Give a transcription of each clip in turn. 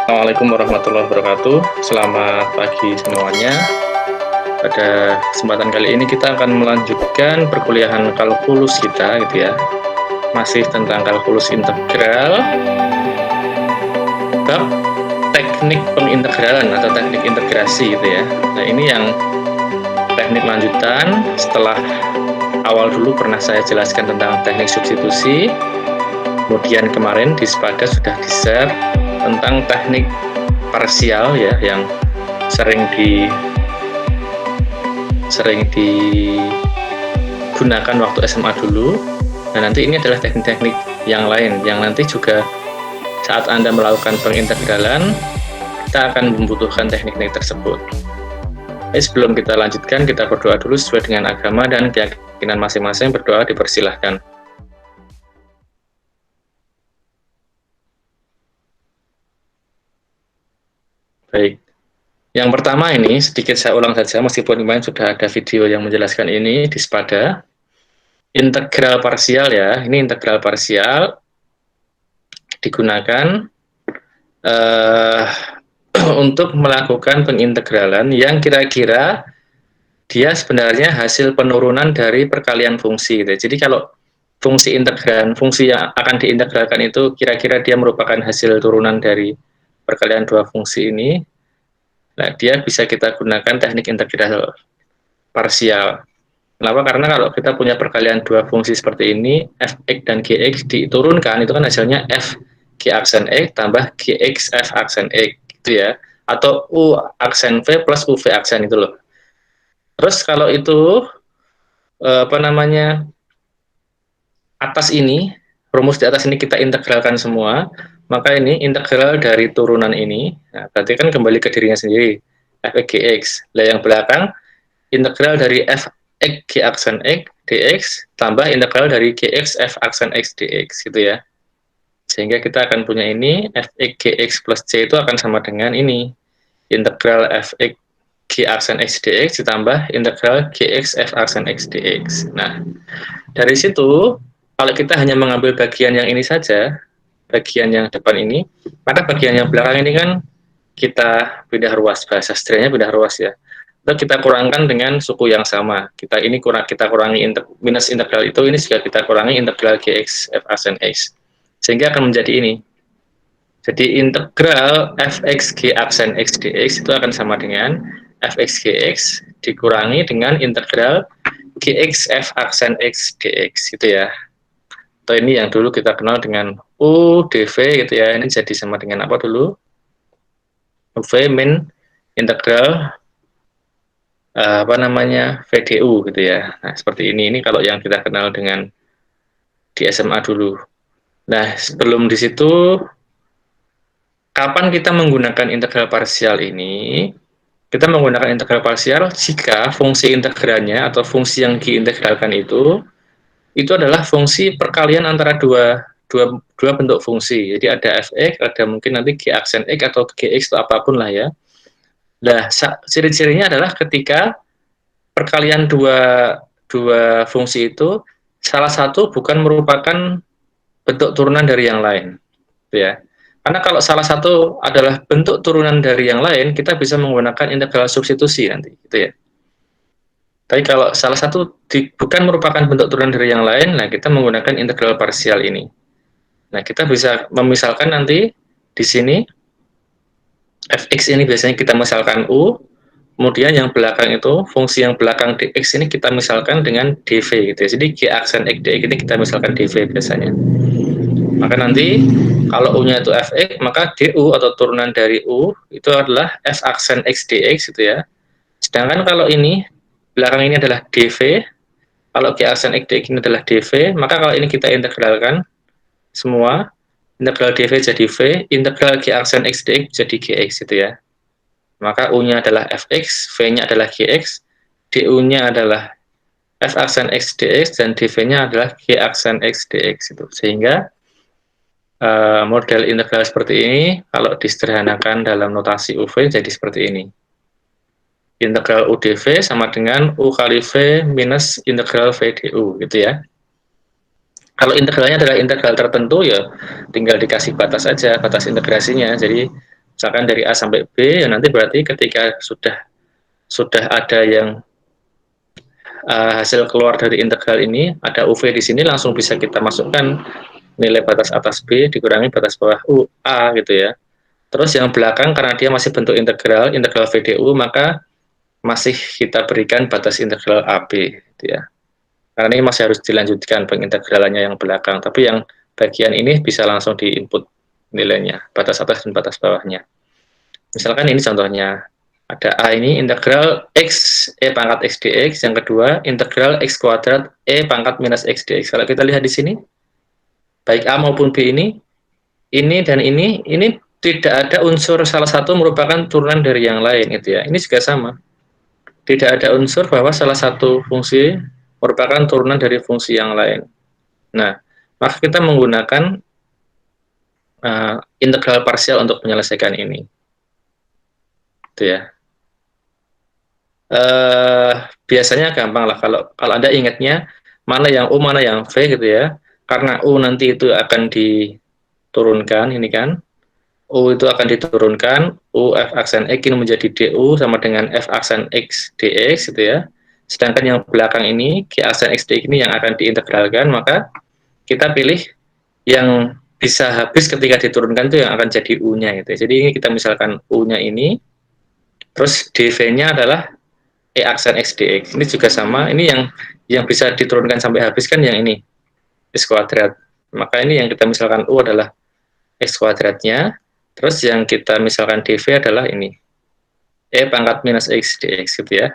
Assalamualaikum warahmatullahi wabarakatuh. Selamat pagi semuanya. Pada kesempatan kali ini kita akan melanjutkan perkuliahan kalkulus kita gitu ya. Masih tentang kalkulus integral, bab teknik pengintegralan atau teknik integrasi gitu ya. Nah, ini yang teknik lanjutan setelah awal dulu pernah saya jelaskan tentang teknik substitusi. Kemudian kemarin di Sepada sudah di-share tentang teknik parsial ya, yang sering digunakan waktu SMA dulu. Nah, nanti ini adalah teknik-teknik yang lain yang nanti juga saat Anda melakukan pengintegralan kita akan membutuhkan teknik-teknik tersebut. Jadi sebelum kita lanjutkan, kita berdoa dulu sesuai dengan agama dan keyakinan masing-masing. Berdoa dipersilahkan. Baik, yang pertama ini sedikit saya ulang saja meskipun kemarin sudah ada video yang menjelaskan ini di Sepada. Integral parsial ya, ini integral parsial digunakan untuk melakukan pengintegralan yang kira-kira dia sebenarnya hasil penurunan dari perkalian fungsi gitu. Jadi kalau fungsi integran, fungsi yang akan diintegralkan itu kira-kira dia merupakan hasil turunan dari perkalian dua fungsi ini. Nah, dia bisa kita gunakan teknik integral parsial. Kenapa? Karena kalau kita punya perkalian dua fungsi seperti ini, fx dan gx diturunkan, itu kan hasilnya f g aksen x tambah gx f aksen x, gitu ya. Atau u aksen v plus uv aksen itu loh. Terus kalau itu, atas ini, rumus di atas ini kita integralkan semua, maka ini integral dari turunan ini, nah, berarti kan kembali ke dirinya sendiri, fx gx. Nah, yang belakang, integral dari f x g aksen x dx tambah integral dari gx f aksen x dx gitu ya. Sehingga kita akan punya ini fx gx plus c itu akan sama dengan ini integral fx g aksen x dx ditambah integral gx f aksen x dx. Nah, dari situ kalau kita hanya mengambil bagian yang ini saja, bagian yang depan ini, maka bagian yang belakang ini kan kita pindah ruas, bahasa sastranya pindah ruas ya. Atau kita kurangkan dengan suku yang sama. Kita kurangi minus integral itu, ini juga kita kurangi integral gx f aksen x. Sehingga akan menjadi ini. Jadi integral fx g aksen x dx itu akan sama dengan fx gx dikurangi dengan integral gx f aksen x dx gitu ya. Atau ini yang dulu kita kenal dengan u dv gitu ya. Ini jadi sama dengan apa dulu? V min integral VDU gitu ya. Nah, seperti ini kalau yang kita kenal dengan di SMA dulu. Nah, sebelum di situ kapan kita menggunakan integral parsial ini? Kita menggunakan integral parsial jika fungsi integralnya atau fungsi yang diintegralkan itu adalah fungsi perkalian antara dua bentuk fungsi. Jadi ada fx, ada mungkin nanti g aksen x atau gx atau apapun lah ya. Nah, ciri-cirinya adalah ketika perkalian dua fungsi itu salah satu bukan merupakan bentuk turunan dari yang lain, ya. Karena kalau salah satu adalah bentuk turunan dari yang lain, kita bisa menggunakan integral substitusi nanti, gitu ya. Tapi kalau salah satu bukan merupakan bentuk turunan dari yang lain, nah kita menggunakan integral parsial ini. Nah, kita bisa memisalkan nanti di sini fx ini biasanya kita misalkan u, kemudian yang belakang itu, fungsi yang belakang dx ini kita misalkan dengan dv gitu ya. Jadi g aksen x dx ini kita misalkan dv biasanya. Maka nanti kalau u-nya itu fx, maka du atau turunan dari u itu adalah f aksen x dx gitu ya. Sedangkan kalau ini belakang ini adalah dv, kalau g aksen x dx ini adalah dv, maka kalau ini kita integralkan semua, integral dv jadi v, integral g aksen x dx jadi gx gitu ya. Maka u-nya adalah fx, v-nya adalah gx, du-nya adalah f aksen x dx, dan dv-nya adalah g aksen x dx itu. Sehingga model integral seperti ini kalau disederhanakan dalam notasi UV jadi seperti ini. Integral UdV sama dengan U kali V minus integral VdU gitu ya. Kalau integralnya adalah integral tertentu ya tinggal dikasih batas saja, batas integrasinya. Jadi misalkan dari A sampai B, ya nanti berarti ketika sudah ada yang hasil keluar dari integral ini, ada UV di sini, langsung bisa kita masukkan nilai batas atas B dikurangi batas bawah A gitu ya. Terus yang belakang karena dia masih bentuk integral VDU, maka masih kita berikan batas integral AB gitu ya. Karena ini masih harus dilanjutkan pengintegralannya yang belakang, tapi yang bagian ini bisa langsung di input nilainya, batas atas dan batas bawahnya. Misalkan ini contohnya, ada A ini integral X E pangkat X dx, yang kedua integral X kuadrat E pangkat minus X dx. Kalau kita lihat di sini, baik A maupun B ini dan ini tidak ada unsur salah satu merupakan turunan dari yang lain gitu ya. Ini juga sama. Tidak ada unsur bahwa salah satu fungsi merupakan turunan dari fungsi yang lain. Nah, maka kita menggunakan integral parsial untuk menyelesaikan ini. Itu ya. Biasanya gampang lah kalau Anda ingatnya mana yang U mana yang V gitu ya. Karena U nanti itu akan diturunkan ini kan. U itu akan diturunkan, U F aksen X ini menjadi DU sama dengan F aksen X dx gitu ya. Sedangkan yang belakang ini, G aksen X dx ini yang akan diintegralkan, maka kita pilih yang bisa habis ketika diturunkan itu yang akan jadi U-nya gitu ya. Jadi ini kita misalkan U-nya ini, terus dV-nya adalah E aksen X dx. Ini juga sama, ini yang bisa diturunkan sampai habis kan yang ini, X kuadrat. Maka ini yang kita misalkan U adalah X kuadratnya, terus yang kita misalkan dV adalah ini, E pangkat minus X dx gitu ya.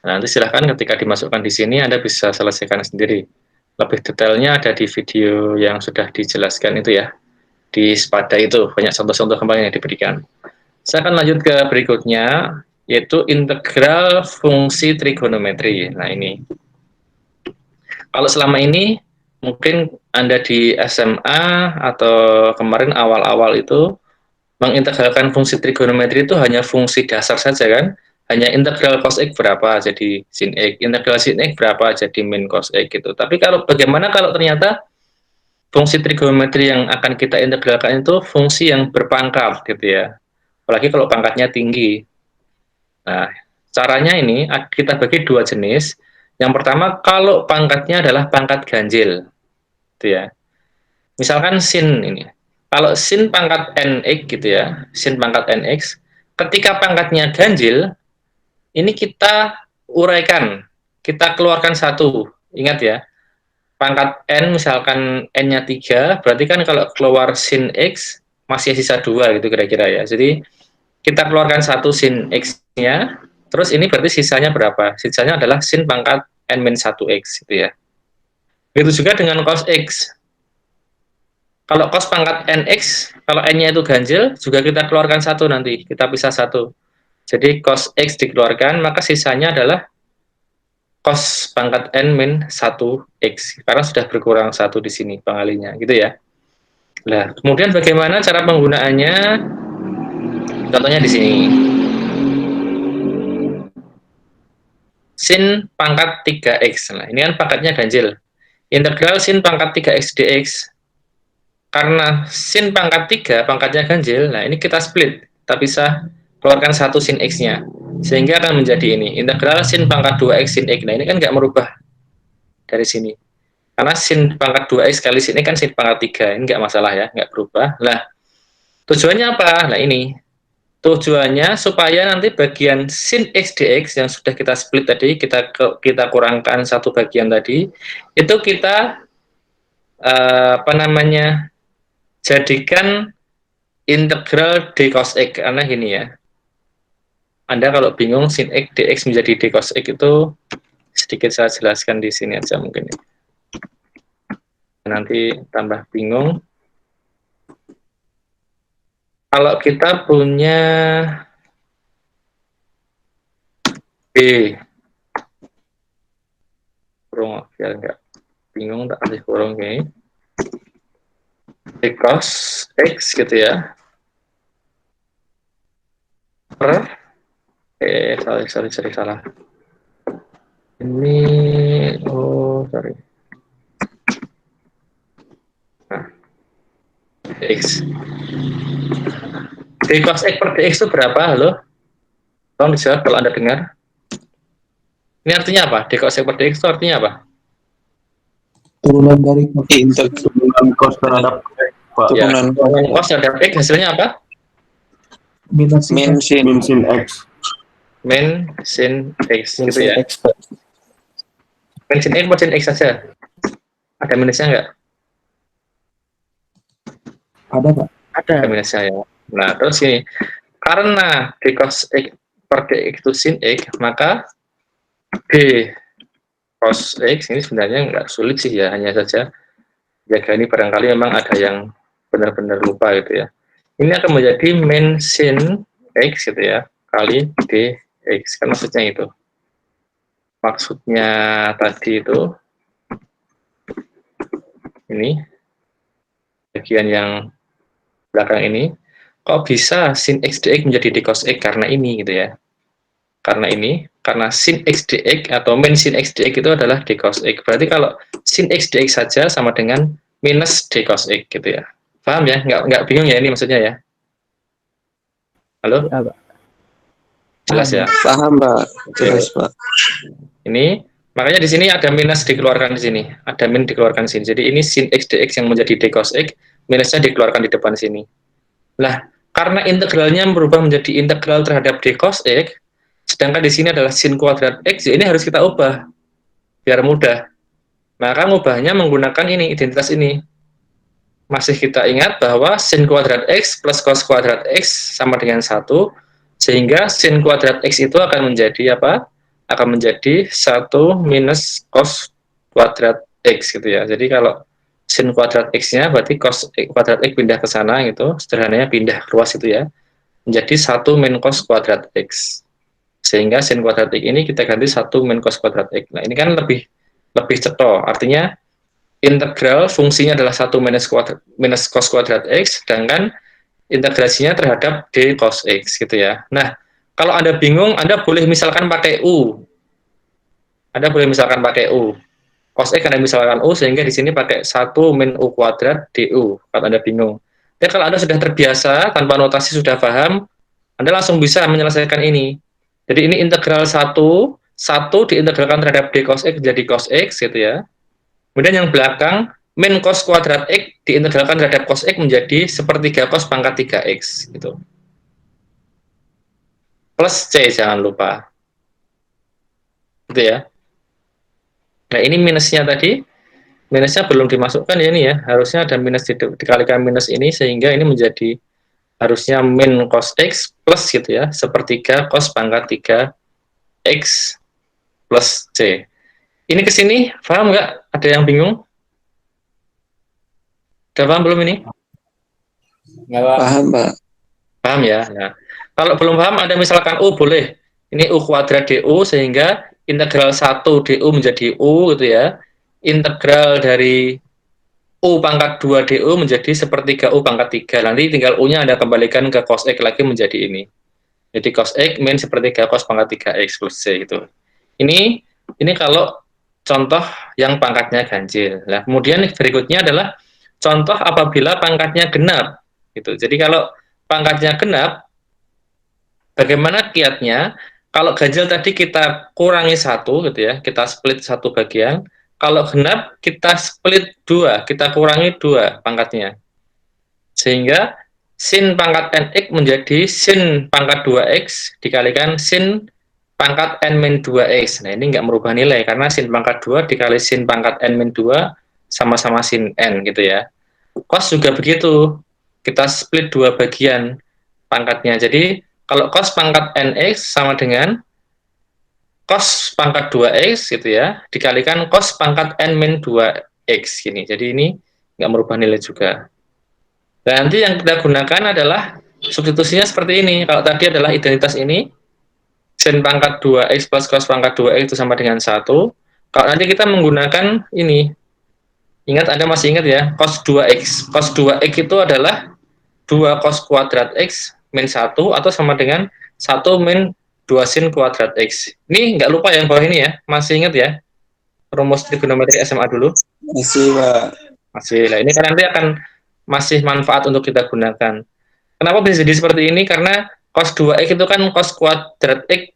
Nah, nanti silahkan ketika dimasukkan di sini Anda bisa selesaikan sendiri. Lebih detailnya ada di video yang sudah dijelaskan itu ya, di Spada itu, banyak contoh-contoh kembali yang diberikan. Saya akan lanjut ke berikutnya, yaitu integral fungsi trigonometri. Nah ini, kalau selama ini mungkin Anda di SMA atau kemarin awal-awal itu mengintegralkan fungsi trigonometri itu hanya fungsi dasar saja kan, hanya integral cos X berapa jadi sin X, integral sin X berapa jadi min cos X gitu. Tapi kalau bagaimana kalau ternyata fungsi trigonometri yang akan kita integralkan itu fungsi yang berpangkat gitu ya, apalagi kalau pangkatnya tinggi. Nah, caranya ini kita bagi dua jenis. Yang pertama, kalau pangkatnya adalah pangkat ganjil gitu ya. Misalkan sin ini. Kalau sin pangkat nx gitu ya, sin pangkat nx, ketika pangkatnya ganjil, ini kita uraikan, kita keluarkan satu. Ingat ya, pangkat n misalkan n-nya 3, berarti kan kalau keluar sin x masih sisa 2 gitu kira-kira ya. Jadi kita keluarkan satu sin x-nya, terus ini berarti sisanya berapa? Sisanya adalah sin pangkat n-1x gitu ya. Begitu juga dengan cos x. Kalau cos pangkat nx, kalau n-nya itu ganjil, juga kita keluarkan satu nanti, kita pisah satu. Jadi cos x dikeluarkan, maka sisanya adalah cos pangkat n min 1x, karena sudah berkurang satu di sini pengalinya, gitu ya. Nah, kemudian bagaimana cara penggunaannya? Contohnya di sini. Sin pangkat 3x. Nah, ini kan pangkatnya ganjil. Integral sin pangkat 3x dx. Karena sin pangkat 3 pangkatnya ganjil, nah ini kita split. Kita bisa keluarkan satu sin x-nya. Sehingga akan menjadi ini. Integral sin pangkat 2x sin x. Nah, ini kan nggak merubah dari sini. Karena sin pangkat 2x kali sin x kan sin pangkat 3. Ini nggak masalah ya, nggak berubah. Nah, tujuannya apa? Nah, ini. Tujuannya supaya nanti bagian sin x dx yang sudah kita split tadi, kita kurangkan satu bagian tadi, itu kita jadikan integral d cos x. Karena gini ya, Anda kalau bingung sin x dx menjadi d cos x itu sedikit saya jelaskan di sini aja mungkin. Nanti tambah bingung. Kalau kita punya B, kurung biar nggak bingung, tak kasih kurung ini. D cos x gitu ya. Per, sorry, salah. Ini, sorry. Nah, x. D cos X per DX itu berapa? Halo? Tolong dijawab kalau Anda dengar. Ini artinya apa? D cos X per DX itu artinya apa? Turunan dari Turunan cos terhadap Pak. Ya, Turunan turunan cos terhadap X hasilnya apa? minus min sin X. Min sin X, min gitu sin ya. X, Pak. Min sin X atau sin X saja? Ada minusnya nggak? Ada, Pak. Ada minusnya ya. Nah, terus ini, karena D cos X per DX itu sin X, maka D cos X ini sebenarnya nggak sulit sih ya, hanya saja jaga ini barangkali memang ada yang benar-benar lupa gitu ya. Ini akan menjadi min sin X gitu ya, kali DX, kan maksudnya itu. Maksudnya tadi itu, ini, bagian yang belakang ini, kok bisa sin X dx menjadi d cos X karena ini gitu ya. Karena ini, karena sin X dx atau min sin X dx itu adalah d cos X. Berarti kalau sin X dx saja sama dengan minus d cos X gitu ya. Paham ya? Nggak bingung ya ini maksudnya ya? Halo? Ya, Pak. Jelas ya? Paham, Pak. Jelas, Pak. Ini makanya di sini ada minus dikeluarkan di sini, ada min dikeluarkan di sini. Jadi ini sin X dx yang menjadi d cos X, minusnya dikeluarkan di depan sini. Nah, karena integralnya berubah menjadi integral terhadap d cos X, sedangkan di sini adalah sin kuadrat X, ini harus kita ubah biar mudah. Maka ngubahnya menggunakan ini, identitas ini. Masih kita ingat bahwa sin kuadrat X plus cos kuadrat X sama dengan 1, sehingga sin kuadrat X itu akan menjadi apa? Akan menjadi 1 minus cos kuadrat X gitu ya. Jadi kalau sin kuadrat X-nya berarti cos kuadrat X pindah ke sana gitu, sederhananya pindah keluar itu ya, menjadi 1 min cos kuadrat X. Sehingga sin kuadrat X ini kita ganti 1 min cos kuadrat X. Nah ini kan lebih ceto, artinya integral fungsinya adalah 1 minus cos kuadrat X, sedangkan integrasinya terhadap d cos X gitu ya. Nah, kalau Anda bingung, Anda boleh misalkan pakai U. Anda boleh misalkan pakai U. Cos X Anda misalkan U, sehingga di sini pakai 1 min U kuadrat DU, kalau Anda bingung. Dan kalau Anda sudah terbiasa, tanpa notasi sudah paham, Anda langsung bisa menyelesaikan ini. Jadi ini integral 1 diintegralkan terhadap d cos X jadi cos X gitu ya. Kemudian yang belakang, min cos kuadrat X diintegralkan terhadap cos X menjadi sepertiga cos pangkat 3X gitu. Plus C jangan lupa. Gitu ya. Nah, ini minusnya tadi. Minusnya belum dimasukkan ya ini ya. Harusnya ada minus dikalikan minus ini sehingga ini menjadi harusnya min cos X plus gitu ya, sepertiga cos pangkat 3X plus C. Ini ke sini, paham nggak? Ada yang bingung? Udah paham belum ini? Paham, Pak. Paham ya? Nah, kalau belum paham, Anda misalkan U boleh. Ini U kuadrat DU, sehingga integral 1 DU menjadi U gitu ya. Integral dari U pangkat 2 DU menjadi sepertiga U pangkat 3. Nanti tinggal U-nya Anda kembalikan ke cos X lagi menjadi ini. Jadi cos X min sepertiga cos pangkat 3X plus C itu. Ini kalau contoh yang pangkatnya ganjil. Nah, kemudian berikutnya adalah contoh apabila pangkatnya genap. Gitu. Jadi kalau pangkatnya genap, bagaimana kiatnya? Kalau ganjil tadi kita kurangi 1, gitu ya, kita split 1 bagian. Kalau genap, kita split 2, kita kurangi 2 pangkatnya. Sehingga sin pangkat nx menjadi sin pangkat 2x dikalikan sin pangkat n-2x. Nah, ini nggak merubah nilai, karena sin pangkat 2 dikali sin pangkat n-2 sama-sama sin n, gitu ya. Cos juga begitu. Kita split 2 bagian pangkatnya. Jadi, kalau cos pangkat nx sama dengan cos pangkat 2x, gitu ya, dikalikan cos pangkat n-2x, gini. Jadi, ini nggak merubah nilai juga. Dan nanti yang kita gunakan adalah substitusinya seperti ini. Kalau tadi adalah identitas ini, sin pangkat 2x plus cos pangkat 2x itu sama dengan 1. Kalau nanti kita menggunakan ini, ingat, Anda masih ingat ya, cos 2x. Cos 2x itu adalah 2 cos kuadrat x min 1 atau sama dengan 1 min 2 sin kuadrat x. Ini nggak lupa yang bawah ini ya, masih ingat ya, rumus trigonometri SMA dulu? Masih, Pak. Masih. Nah, ini kan nanti akan masih manfaat untuk kita gunakan. Kenapa bisa jadi seperti ini? Karena cos 2x itu kan cos kuadrat x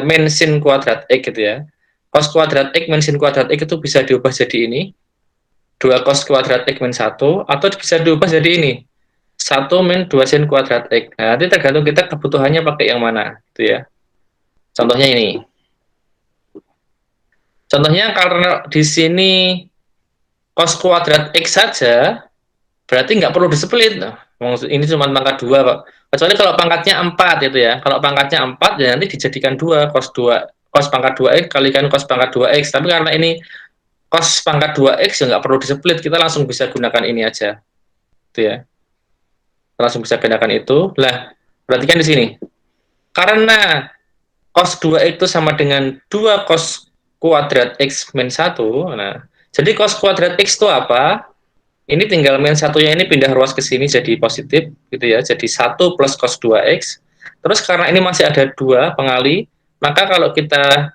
min sin kuadrat x gitu ya. Cos kuadrat x min sin kuadrat x itu bisa diubah jadi ini, 2 cos kuadrat x min 1, atau bisa diubah jadi ini, 1 min 2 sin kuadrat x. Nah, nanti tergantung kita kebutuhannya pakai yang mana, gitu ya. Contohnya ini. Contohnya karena di sini cos kuadrat x saja, berarti nggak perlu di-split. Nah, ini cuma pangkat 2 kok. Kecuali kalau pangkatnya 4 itu ya. Kalau pangkatnya 4 ya nanti dijadikan 2, cos pangkat 2x kalikan cos pangkat 2x. Tapi karena ini cos pangkat 2x ya nggak perlu di-split, kita langsung bisa gunakan ini aja. Gitu ya. Langsung bisa gunakan itu. Lah, perhatikan di sini. Karena cos 2x itu sama dengan 2 cos kuadrat x min 1. Nah, jadi cos kuadrat x itu apa? Ini tinggal min satunya ini pindah ruas ke sini jadi positif gitu ya. Jadi 1 plus cos 2x. Terus karena ini masih ada 2 pengali, maka kalau kita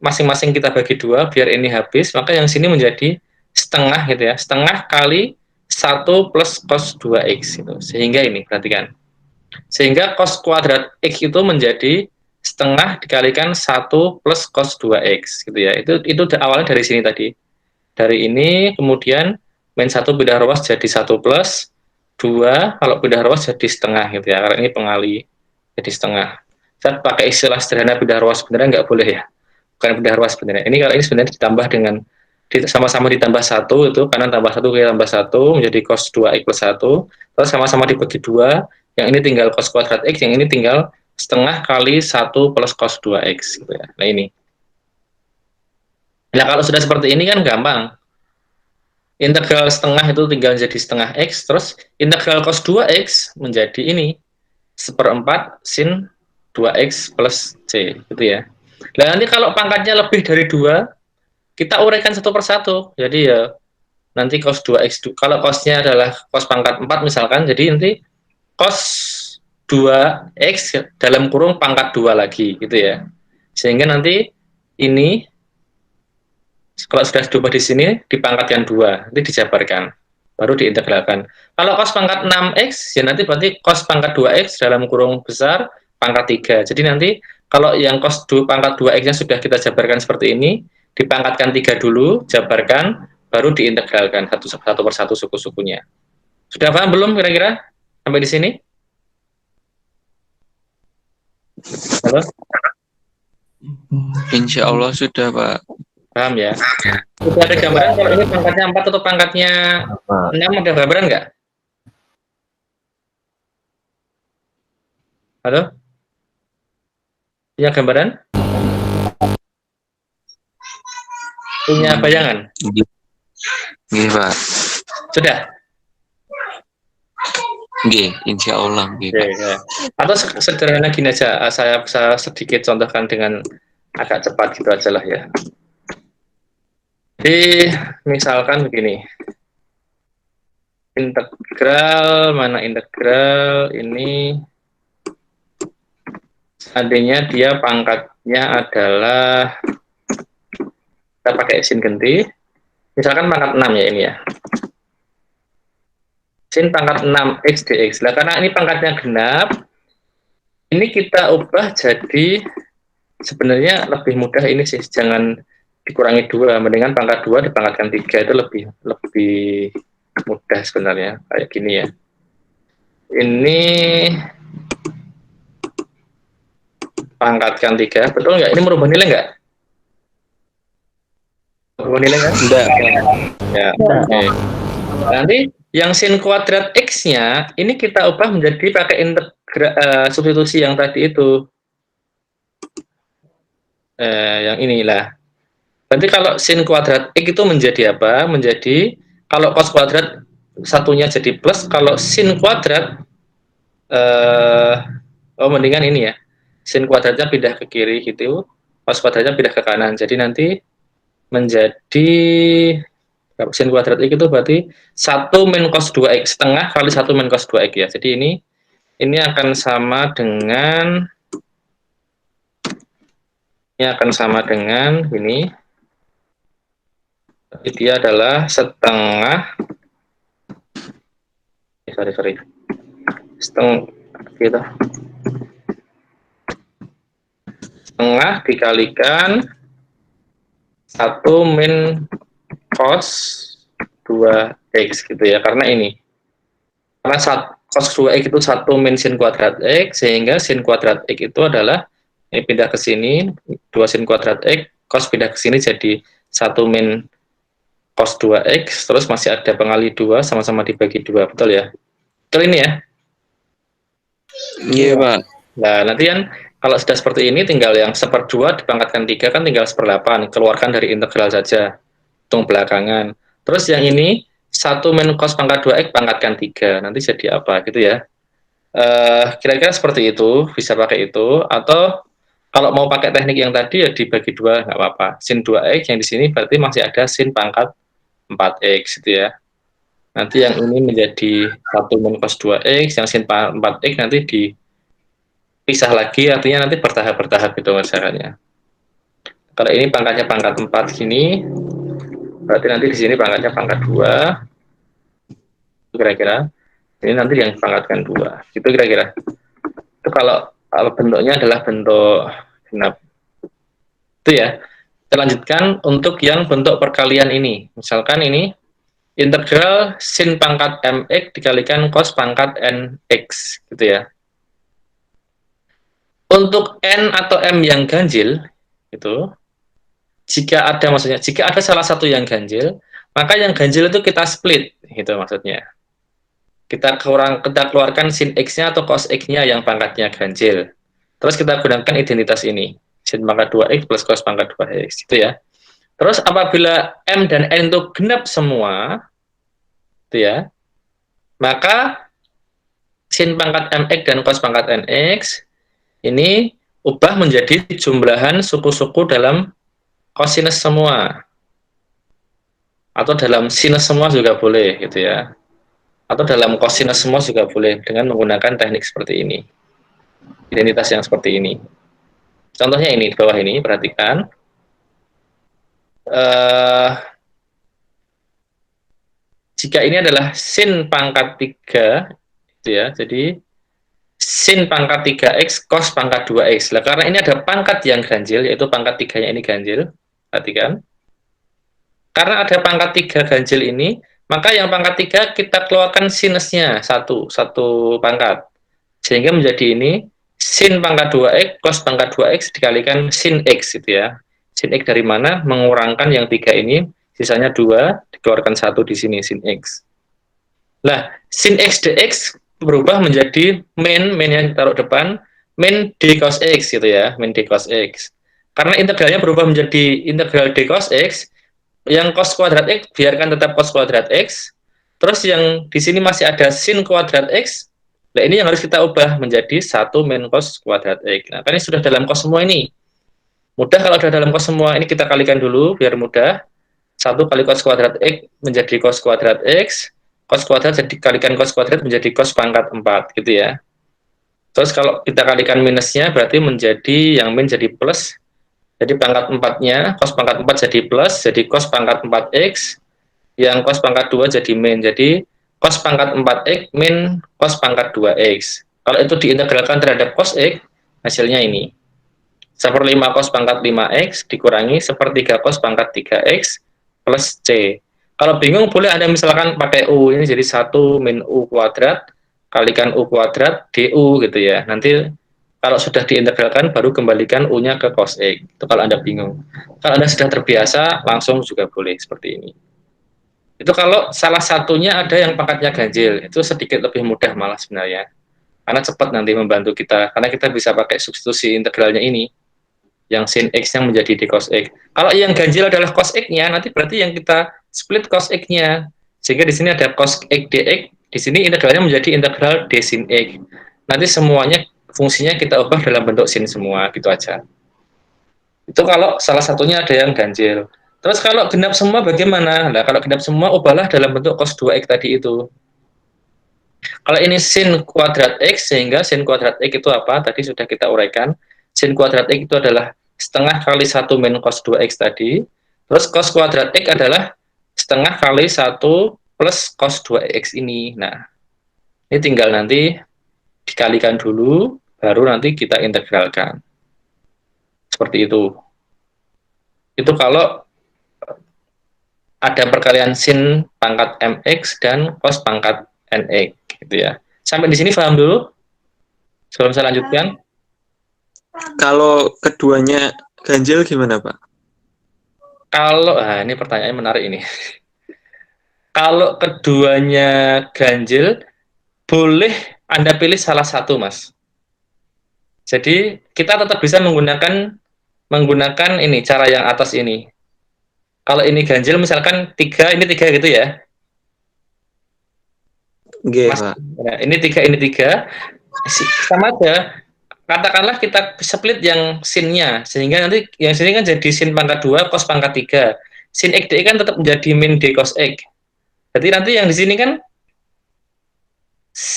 masing-masing kita bagi 2 biar ini habis, maka yang sini menjadi setengah gitu ya. Setengah kali 1 plus cos 2x gitu. Sehingga ini perhatikan. Sehingga cos kuadrat x itu menjadi setengah dikalikan 1 plus cos 2x gitu ya. Itu awalnya dari sini tadi. Dari ini kemudian min 1 pindah ruas jadi 1 plus 2 kalau pindah ruas jadi setengah gitu ya, karena ini pengali jadi setengah. Saya pakai istilah sederhana pindah ruas sebenarnya nggak boleh ya, bukan pindah ruas sebenarnya. Ini kalau ini sebenarnya ditambah dengan sama-sama ditambah 1 itu, karena tambah 1 kali tambah 1 menjadi cos 2x plus 1, terus sama-sama dibagi 2, yang ini tinggal cos kuadrat x, yang ini tinggal setengah kali 1 plus cos 2x gitu ya. Nah ini. Nah kalau sudah seperti ini kan gampang. Integral setengah itu tinggal jadi setengah x, terus integral cos 2x menjadi ini, seperempat sin 2x plus c, gitu ya. Nah nanti kalau pangkatnya lebih dari 2, kita uraikan satu persatu. Jadi ya, nanti cos 2x, kalau cosnya adalah cos pangkat 4 misalkan, jadi nanti cos 2x dalam kurung pangkat 2 lagi, gitu ya. Sehingga nanti ini kalau sudah diubah di sini dipangkatkan 2, nanti dijabarkan, baru diintegralkan. Kalau cos pangkat 6x ya nanti berarti cos pangkat 2x dalam kurung besar pangkat 3. Jadi nanti kalau yang cos pangkat 2x-nya sudah kita jabarkan seperti ini, dipangkatkan 3 dulu, jabarkan, baru diintegralkan satu persatu suku-sukunya. Sudah paham belum kira-kira sampai di sini? Halo? Insya Allah sudah, Pak. Paham ya? Sudah ada gambaran kalau ini pangkatnya 4 atau pangkatnya 6, ada gambaran nggak? Halo? Punya gambaran? Punya bayangan? Nggih, Pak. Sudah? Nggih, insya Allah. Nggih, Pak. Ya. Atau sederhana gini aja, saya sedikit contohkan dengan agak cepat gitu aja lah ya. Jadi misalkan begini, integral, mana integral ini, seandainya dia pangkatnya adalah, kita pakai sin ganti, misalkan pangkat 6 ya ini ya. Sin pangkat 6x dx. Nah, karena ini pangkatnya genap, ini kita ubah jadi, sebenarnya lebih mudah ini sih, jangan dikurangi 2, mendingan pangkat 2 dipangkatkan 3, itu lebih mudah sebenarnya, kayak gini ya. Ini pangkatkan 3, betul nggak? Ini merubah nilai nggak? Merubah nilai nggak? Enggak. Ya, oke. Nanti yang sin kuadrat x-nya ini kita ubah menjadi pakai substitusi yang tadi itu. Yang inilah. Berarti kalau sin kuadrat x itu menjadi apa? Menjadi, kalau cos kuadrat satunya jadi plus, kalau sin kuadrat mendingan ini ya. Sin kuadratnya pindah ke kiri gitu, cos kuadratnya pindah ke kanan. Jadi nanti menjadi sin kuadrat x itu berarti 1 min cos 2x, setengah kali 1 min cos 2x ya. Jadi ini akan sama dengan ini. Jadi dia adalah setengah, sorry. setengah gitu. Setengah dikalikan 1 min cos 2x gitu ya, karena ini. Karena cos 2x itu 1 min sin kuadrat x, sehingga sin kuadrat x itu adalah, ini pindah ke sini, 2 sin kuadrat x, cos pindah ke sini jadi 1 min cos 2x, terus masih ada pengali 2, sama-sama dibagi 2, betul ya? Betul ini ya? Iya, Pak. Nah, nanti kan kalau sudah seperti ini, tinggal yang 1/2 dipangkatkan 3, kan tinggal 1/8, keluarkan dari integral saja, hitung belakangan. Terus yang ini, 1 min cos pangkat 2x pangkatkan 3, nanti jadi apa gitu ya. Kira-kira seperti itu, bisa pakai itu, atau kalau mau pakai teknik yang tadi ya dibagi 2, nggak apa-apa. Sin 2x yang di sini berarti masih ada sin pangkat 4x gitu ya. Nanti yang ini menjadi 1 min cos 2x, yang sin 4x nanti dipisah lagi, artinya nanti bertahap-bertahap gitu caranya. Kalau ini pangkatnya pangkat 4 gini, berarti nanti di sini pangkatnya pangkat 2, kira-kira. Ini nanti yang dipangkatkan 2, gitu kira-kira. Itu kalau bentuknya adalah bentuk genap. Itu ya. Kita lanjutkan untuk yang bentuk perkalian ini. Misalkan ini integral sin pangkat mx dikalikan cos pangkat nx, gitu ya. Untuk n atau m yang ganjil, itu jika ada salah satu yang ganjil, maka yang ganjil itu kita split, gitu maksudnya. Kita keluarkan sin x-nya atau cos x-nya yang pangkatnya ganjil. Terus kita gunakan identitas ini, sin pangkat 2x plus cos pangkat 2x, gitu ya. Terus apabila m dan n itu genap semua, gitu ya, maka sin pangkat mx dan cos pangkat nx ini ubah menjadi jumlahan suku-suku dalam kosinus semua, atau dalam sinus semua juga boleh, gitu ya. Atau dalam kosinus semua juga boleh, dengan menggunakan teknik seperti ini. Identitas yang seperti ini. Contohnya ini, di bawah ini, perhatikan. Jika ini adalah sin pangkat 3, gitu ya, jadi sin pangkat 3x cos pangkat 2x. Nah, karena ini ada pangkat yang ganjil, yaitu pangkat 3-nya ini ganjil, perhatikan. Karena ada pangkat 3 ganjil ini, maka yang pangkat 3 kita keluarkan sinusnya, satu pangkat. Sehingga menjadi ini, sin pangkat 2x, cos pangkat 2x dikalikan sin x, gitu ya. Sin x dari mana? Mengurangkan yang 3 ini, sisanya 2, dikeluarkan 1 di sini, sin x. Nah, sin x dx berubah menjadi min yang taruh depan, min d cos x, gitu ya, min d cos x. Karena integralnya berubah menjadi integral d cos x, yang cos kuadrat x biarkan tetap cos kuadrat x, terus yang di sini masih ada sin kuadrat x. Nah, ini yang harus kita ubah menjadi 1 min cos kuadrat x. Nah, kan ini sudah dalam cos semua ini. Mudah kalau sudah dalam cos semua, ini kita kalikan dulu biar mudah. 1 kali cos kuadrat x menjadi cos kuadrat x, cos kuadrat jadi kalikan cos kuadrat menjadi cos pangkat 4, gitu ya. Terus kalau kita kalikan minusnya, berarti menjadi yang min jadi plus. Jadi pangkat 4-nya, cos pangkat 4 jadi plus, jadi cos pangkat 4x, yang cos pangkat 2 jadi min. Jadi cos pangkat 4x min cos pangkat 2x. Kalau itu diintegralkan terhadap cos x, hasilnya ini. 1/5 cos pangkat 5x dikurangi 1/3 cos pangkat 3x plus c. Kalau bingung, boleh Anda misalkan pakai u, ini jadi 1 min u kuadrat, kalikan u kuadrat du, gitu ya. Nanti kalau sudah diintegralkan, baru kembalikan U-nya ke cos X. Itu kalau Anda bingung. Kalau Anda sudah terbiasa, langsung juga boleh seperti ini. Itu kalau salah satunya ada yang pangkatnya ganjil, itu sedikit lebih mudah malah sebenarnya. Karena cepat nanti membantu kita, karena kita bisa pakai substitusi integralnya ini, yang sin X yang menjadi d cos X. Kalau yang ganjil adalah cos X-nya, nanti berarti yang kita split cos X-nya. Sehingga di sini ada cos X dx, di sini integralnya menjadi integral d sin X. Nanti semuanya fungsinya kita ubah dalam bentuk sin semua, gitu aja. Itu kalau salah satunya ada yang ganjil. Terus kalau genap semua bagaimana? Nah, kalau genap semua, ubahlah dalam bentuk cos 2x tadi itu. Kalau ini sin kuadrat x, sehingga sin kuadrat x itu apa? Tadi sudah kita uraikan. Sin kuadrat x itu adalah setengah kali 1 min cos 2x tadi. Terus cos kuadrat x adalah setengah kali 1 plus cos 2x ini. Nah, ini tinggal nanti dikalikan dulu, baru nanti kita integralkan. Seperti itu. Itu kalau ada perkalian sin pangkat mx dan cos pangkat nx, gitu ya. Sampai di sini paham dulu? Sebelum saya lanjutkan. Kalau keduanya ganjil gimana, Pak? Kalau, ini pertanyaannya menarik ini. Kalau keduanya ganjil, boleh Anda pilih salah satu, Mas. Jadi kita tetap bisa menggunakan ini cara yang atas ini. Kalau ini ganjil misalkan 3 ini 3 gitu ya. Nggih, Mas, Pak. ya, ini 3 ini 3 sama aja. Katakanlah kita split yang sin-nya sehingga nanti yang sini kan jadi sin pangkat 2 cos pangkat 3. Sin x dx kan tetap menjadi min d cos x. Jadi nanti yang di sini kan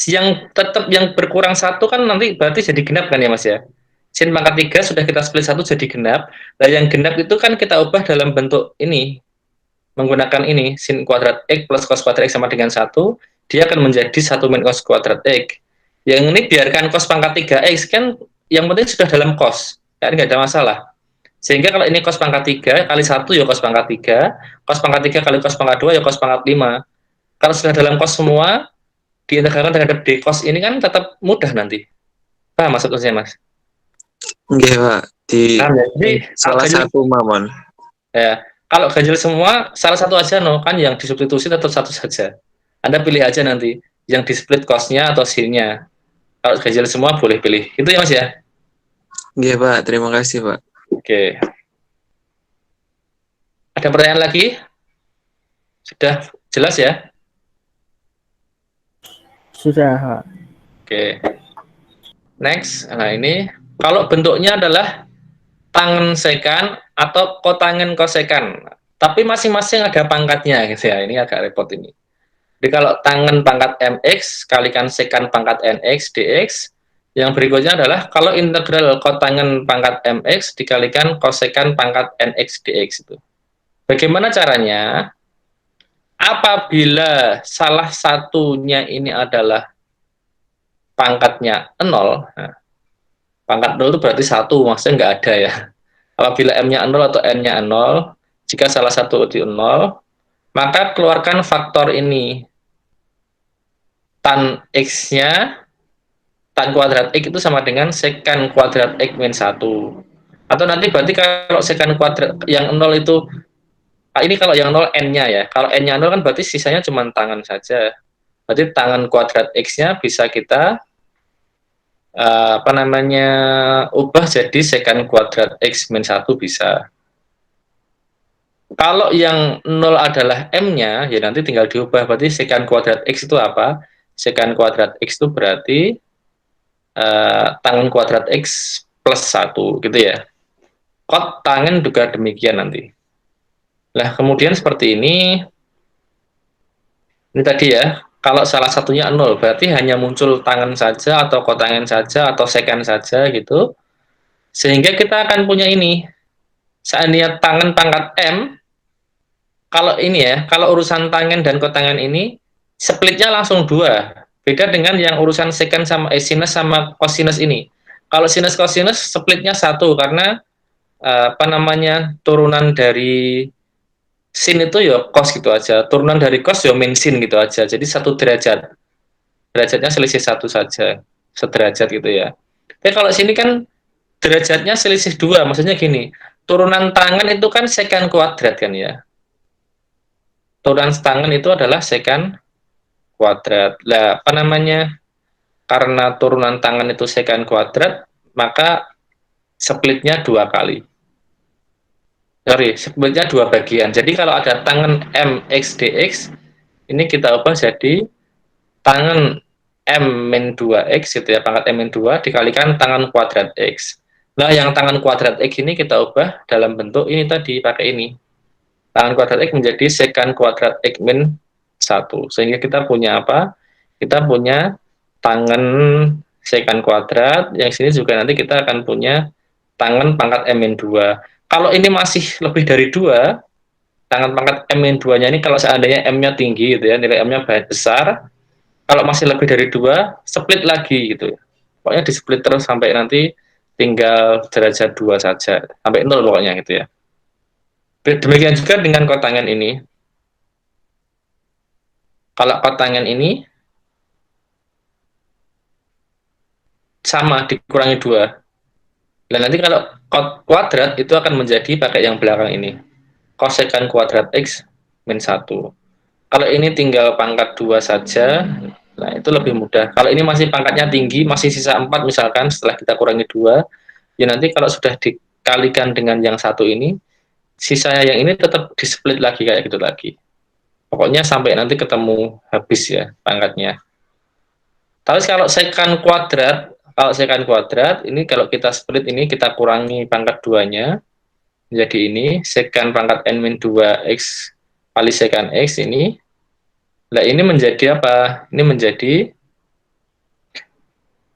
yang tetap yang berkurang satu kan nanti berarti jadi genap kan ya Mas ya. Sin pangkat 3 sudah kita split satu jadi genap. Nah yang genap itu kan kita ubah dalam bentuk ini. Menggunakan ini, sin kuadrat x plus cos kuadrat x sama dengan 1, dia akan menjadi 1 min cos kuadrat x. Yang ini biarkan cos pangkat 3x kan yang penting sudah dalam cos. Kan nggak ada masalah. Sehingga kalau ini cos pangkat 3 kali 1 ya cos pangkat 3, cos pangkat 3 kali cos pangkat 2 ya cos pangkat 5. Kalau sudah dalam cos semua, diintegralkan terhadap d cos ini kan tetap mudah nanti. Paham maksudnya Mas? Nggih, Pak. Di Nah, jadi salah satu mamon. ya, kalau ganjil semua salah satu aja no kan yang disubstitusi tetap satu saja. Anda pilih aja nanti yang di split cos-nya atau sin-nya. Kalau ganjil semua boleh pilih. Itu ya Mas ya. Nggih, Pak. Terima kasih, Pak. Oke. Ada pertanyaan lagi? Sudah jelas ya? Sudah, Pak. Oke. Next. Nah, ini kalau bentuknya adalah tangen sekan atau kotangen kosekan. Tapi masing-masing ada pangkatnya gitu ya. Ini agak repot ini. Jadi kalau tangen pangkat mx kalikan sekan pangkat nx dx, yang berikutnya adalah kalau integral kotangen pangkat mx dikalikan kosekan pangkat nx dx itu. Bagaimana caranya? Apabila salah satunya ini adalah pangkatnya 0, nah, pangkat 0 itu berarti 1, maksudnya nggak ada ya. Apabila m-nya 0 atau n-nya 0, jika salah satu itu 0, maka keluarkan faktor ini. Tan x-nya, tan kuadrat x itu sama dengan sekan kuadrat x min 1. Atau nanti berarti kalau sekan kuadrat yang 0 itu, ini kalau yang 0 n-nya ya. Kalau n-nya 0 kan berarti sisanya cuma tangan saja. Berarti tangan kuadrat x-nya bisa kita ubah jadi sekan kuadrat x min 1 bisa. Kalau yang 0 adalah m-nya, ya nanti tinggal diubah. Berarti sekan kuadrat x itu apa? Sekan kuadrat x itu berarti tangan kuadrat x plus 1, gitu ya. Kot tangan juga demikian nanti. Nah, kemudian seperti ini tadi ya, kalau salah satunya 0, berarti hanya muncul tangan saja, atau kotangan saja, atau sekan saja, gitu. Sehingga kita akan punya ini. Seandainya tangan pangkat M, kalau ini ya, kalau urusan tangan dan kotangan ini, splitnya langsung 2. Beda dengan yang urusan sekan sama sinus sama kosinus ini. Kalau sinus kosinus splitnya 1, karena turunan dari sin itu ya cos gitu aja, turunan dari cos ya min sin gitu aja, jadi 1 derajat, derajatnya selisih 1 saja, sederajat gitu ya. Tapi kalau sini kan derajatnya selisih 2, maksudnya gini, turunan tangan itu kan sekan kuadrat kan ya, turunan tangan itu adalah sekan kuadrat. Lah karena turunan tangan itu sekan kuadrat, maka splitnya 2 kali. Splitnya 2 bagian. Jadi kalau ada tangan mx dx, ini kita ubah jadi tangan m min 2x gitu ya, pangkat m min 2 dikalikan tangan kuadrat x. Nah, yang tangan kuadrat x ini kita ubah dalam bentuk ini tadi, pakai ini. Tangan kuadrat x menjadi sekan kuadrat x min 1. Sehingga kita punya apa? Kita punya tangan sekan kuadrat, yang sini juga nanti kita akan punya tangan pangkat m min 2. Kalau ini masih lebih dari 2, tangan pangkat m min 2-nya ini kalau seandainya m-nya tinggi gitu ya, nilai m-nya besar, Kalau masih lebih dari 2, split lagi gitu. Pokoknya di split terus sampai nanti tinggal derajat 2 saja. Sampai 0 pokoknya gitu ya. Demikian juga dengan kotangan ini. Kalau kotangan ini sama dikurangi 2. Dan nanti kalau kuadrat itu akan menjadi pakai yang belakang ini. Kosekan kuadrat X min 1. Kalau ini tinggal pangkat 2 saja, nah itu lebih mudah. Kalau ini masih pangkatnya tinggi, masih sisa 4 misalkan setelah kita kurangi 2, ya nanti kalau sudah dikalikan dengan yang satu ini, sisanya yang ini tetap di-split lagi kayak gitu lagi. Pokoknya sampai nanti ketemu habis ya pangkatnya. Tapi kalau sekan kuadrat, ini kalau kita split ini, kita kurangi pangkat 2-nya, jadi ini, sekan pangkat n-2x kali sekan x ini. Nah, ini menjadi apa? Ini menjadi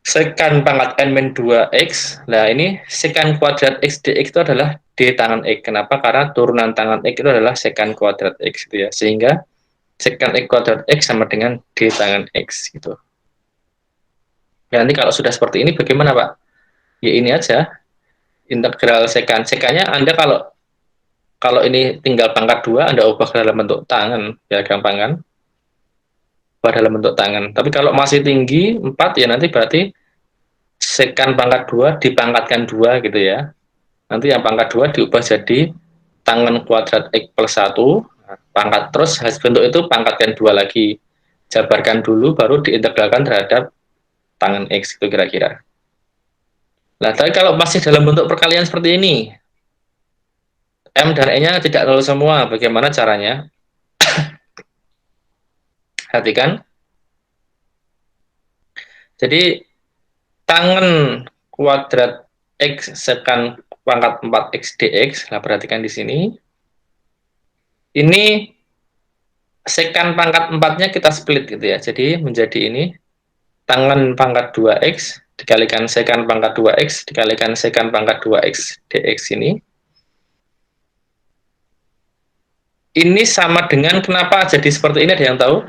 sekan pangkat n-2x. Nah, ini sekan kuadrat x dx itu adalah d tangan x. Kenapa? Karena turunan tangan x itu adalah sekan kuadrat x gitu ya. Sehingga sekan x kuadrat x sama dengan d tangan x gitu. Ya, nanti kalau sudah seperti ini bagaimana, Pak? Ya ini aja. Integral sekan. Sekannya Anda kalau ini tinggal pangkat 2, Anda ubah ke dalam bentuk tangan. Ya gampang kan? Dalam bentuk tangan. Tapi kalau masih tinggi 4 ya nanti berarti sekan pangkat 2 dipangkatkan 2 gitu ya. Nanti yang pangkat 2 diubah jadi tangan kuadrat x plus 1, pangkat terus bentuk itu pangkatkan 2 lagi. Jabarkan dulu baru diintegralkan terhadap tangan x itu kira-kira. Nah, tapi kalau masih dalam bentuk perkalian seperti ini, M dan E-nya tidak nol semua, bagaimana caranya? Perhatikan. Jadi tangan kuadrat x sekan pangkat 4x dx, nah perhatikan di sini. Ini sekan pangkat 4-nya kita split gitu ya. Jadi menjadi ini tangan pangkat 2x dikalikan sekan pangkat 2x dikalikan sekan pangkat 2x dx ini. Ini sama dengan kenapa jadi seperti ini, ada yang tahu?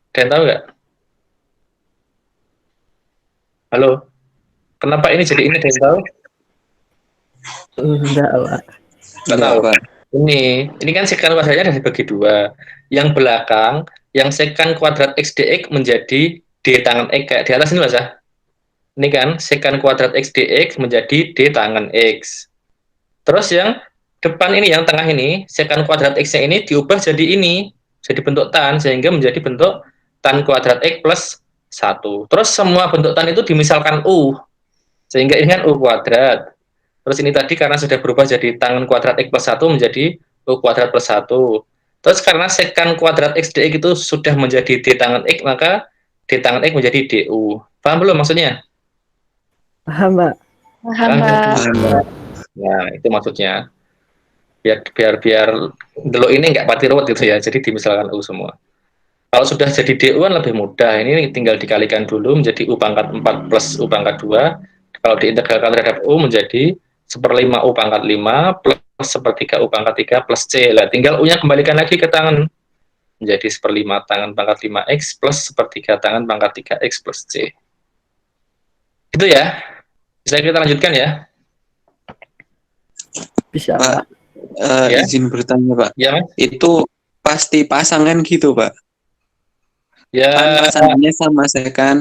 Ada yang tahu nggak? Halo? Kenapa ini jadi ini, ada yang tahu? Enggak, Pak. Nggak tahu. Ini kan sekan kuadratnya ada dibagi 2. Yang belakang, yang sekan kuadrat x dx menjadi d tangan x kayak di atas ini Mas ya. Ini kan sekan kuadrat x dx menjadi d tangan x. Terus yang depan ini, yang tengah ini, sekan kuadrat x-nya ini diubah jadi ini, jadi bentuk tan, sehingga menjadi bentuk tan kuadrat x plus 1. Terus semua bentuk tan itu dimisalkan u, sehingga ini kan u kuadrat. Terus ini tadi karena sudah berubah jadi tangan kuadrat x plus 1 menjadi u kuadrat plus 1. Terus karena sekan kuadrat x dx itu sudah menjadi d tangan x, maka d tangan x menjadi du. Paham belum maksudnya? Paham, Pak. Paham, Pak. Nah, itu maksudnya. Biar dulu ini nggak pati ruwet gitu ya. Jadi dimisalkan u semua. Kalau sudah jadi du kan lebih mudah. Ini tinggal dikalikan dulu menjadi u pangkat 4 plus u pangkat 2. Kalau diintegralkan terhadap u menjadi 1/5 u pangkat 5 plus 1/3 u pangkat 3 plus c. Lah, tinggal u-nya kembalikan lagi ke tangan. Menjadi 1/5 tangan pangkat 5x plus 1/3 tangan pangkat 3x plus c. Itu ya. Bisa kita lanjutkan ya? Bisa, Pak. Pak. Ya. Izin bertanya, Pak. Ya, Mas? Itu pasti pasangan gitu, Pak? Ya. Kan pasangannya sama sekan,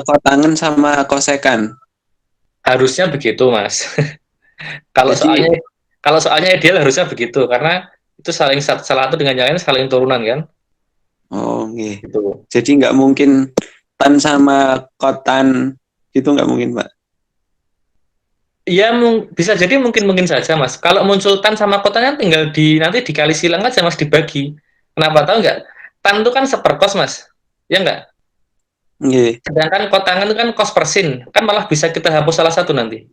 kotangan sama kosekan. Harusnya begitu, Mas. Kalau soalnya ideal harusnya begitu, karena itu saling salah satu dengan yang lain saling turunan kan? Oh, okay. Gitu. Jadi nggak mungkin tan sama kotan gitu, nggak mungkin, Pak? Ya bisa jadi mungkin saja, Mas. Kalau muncul tan sama kotannya tinggal nanti dikali silang aja, Mas, dibagi. Kenapa tahu nggak? Tan itu kan seperkos, Mas. Ya nggak? Okay. Sedangkan kotangan itu kan kos per sin. Kan malah bisa kita hapus salah satu nanti.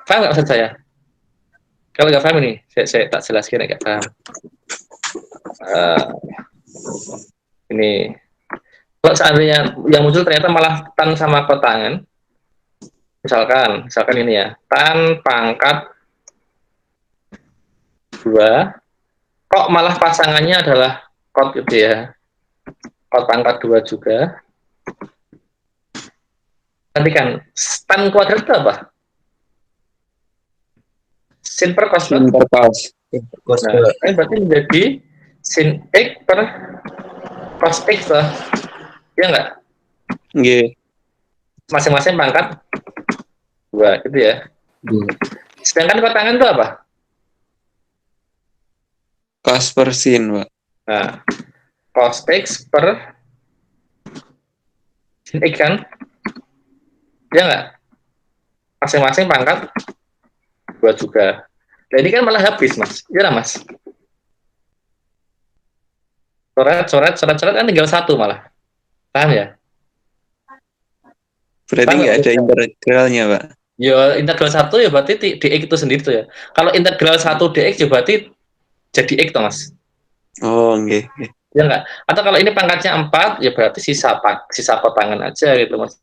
Paham nggak maksud saya? Kalau nggak paham ini, saya tak jelaskan, nggak paham. Ini kalau seandainya yang muncul ternyata malah tan sama kotangan, misalkan ini ya, tan pangkat 2 Kok malah pasangannya adalah kot gitu ya. Kot pangkat 2 juga. Nanti kan tan kuadrat itu apa? Sin per cos. Sin per cos. Nah, ini berarti menjadi sin X per cos X lah. Ya nggak? Nggih. Masing-masing pangkat 2 gitu ya. Sedangkan kotangan itu apa? Cos per sin, Pak. Nah, cos X per sin X kan? Ya nggak? Masing-masing pangkat 2 juga. Nah, ini kan malah habis, Mas. Iya Mas? Coret kan tinggal 1 malah. Paham ya? Berarti Paham nggak nggak? ada integralnya, Pak. Ya, integral 1 ya berarti dx itu sendiri tuh ya. Kalau integral 1 dx ya berarti jadi x toh, Mas. Oh, nggih. Ya enggak? Atau kalau ini pangkatnya 4 ya berarti sisa kotangan aja gitu, Mas.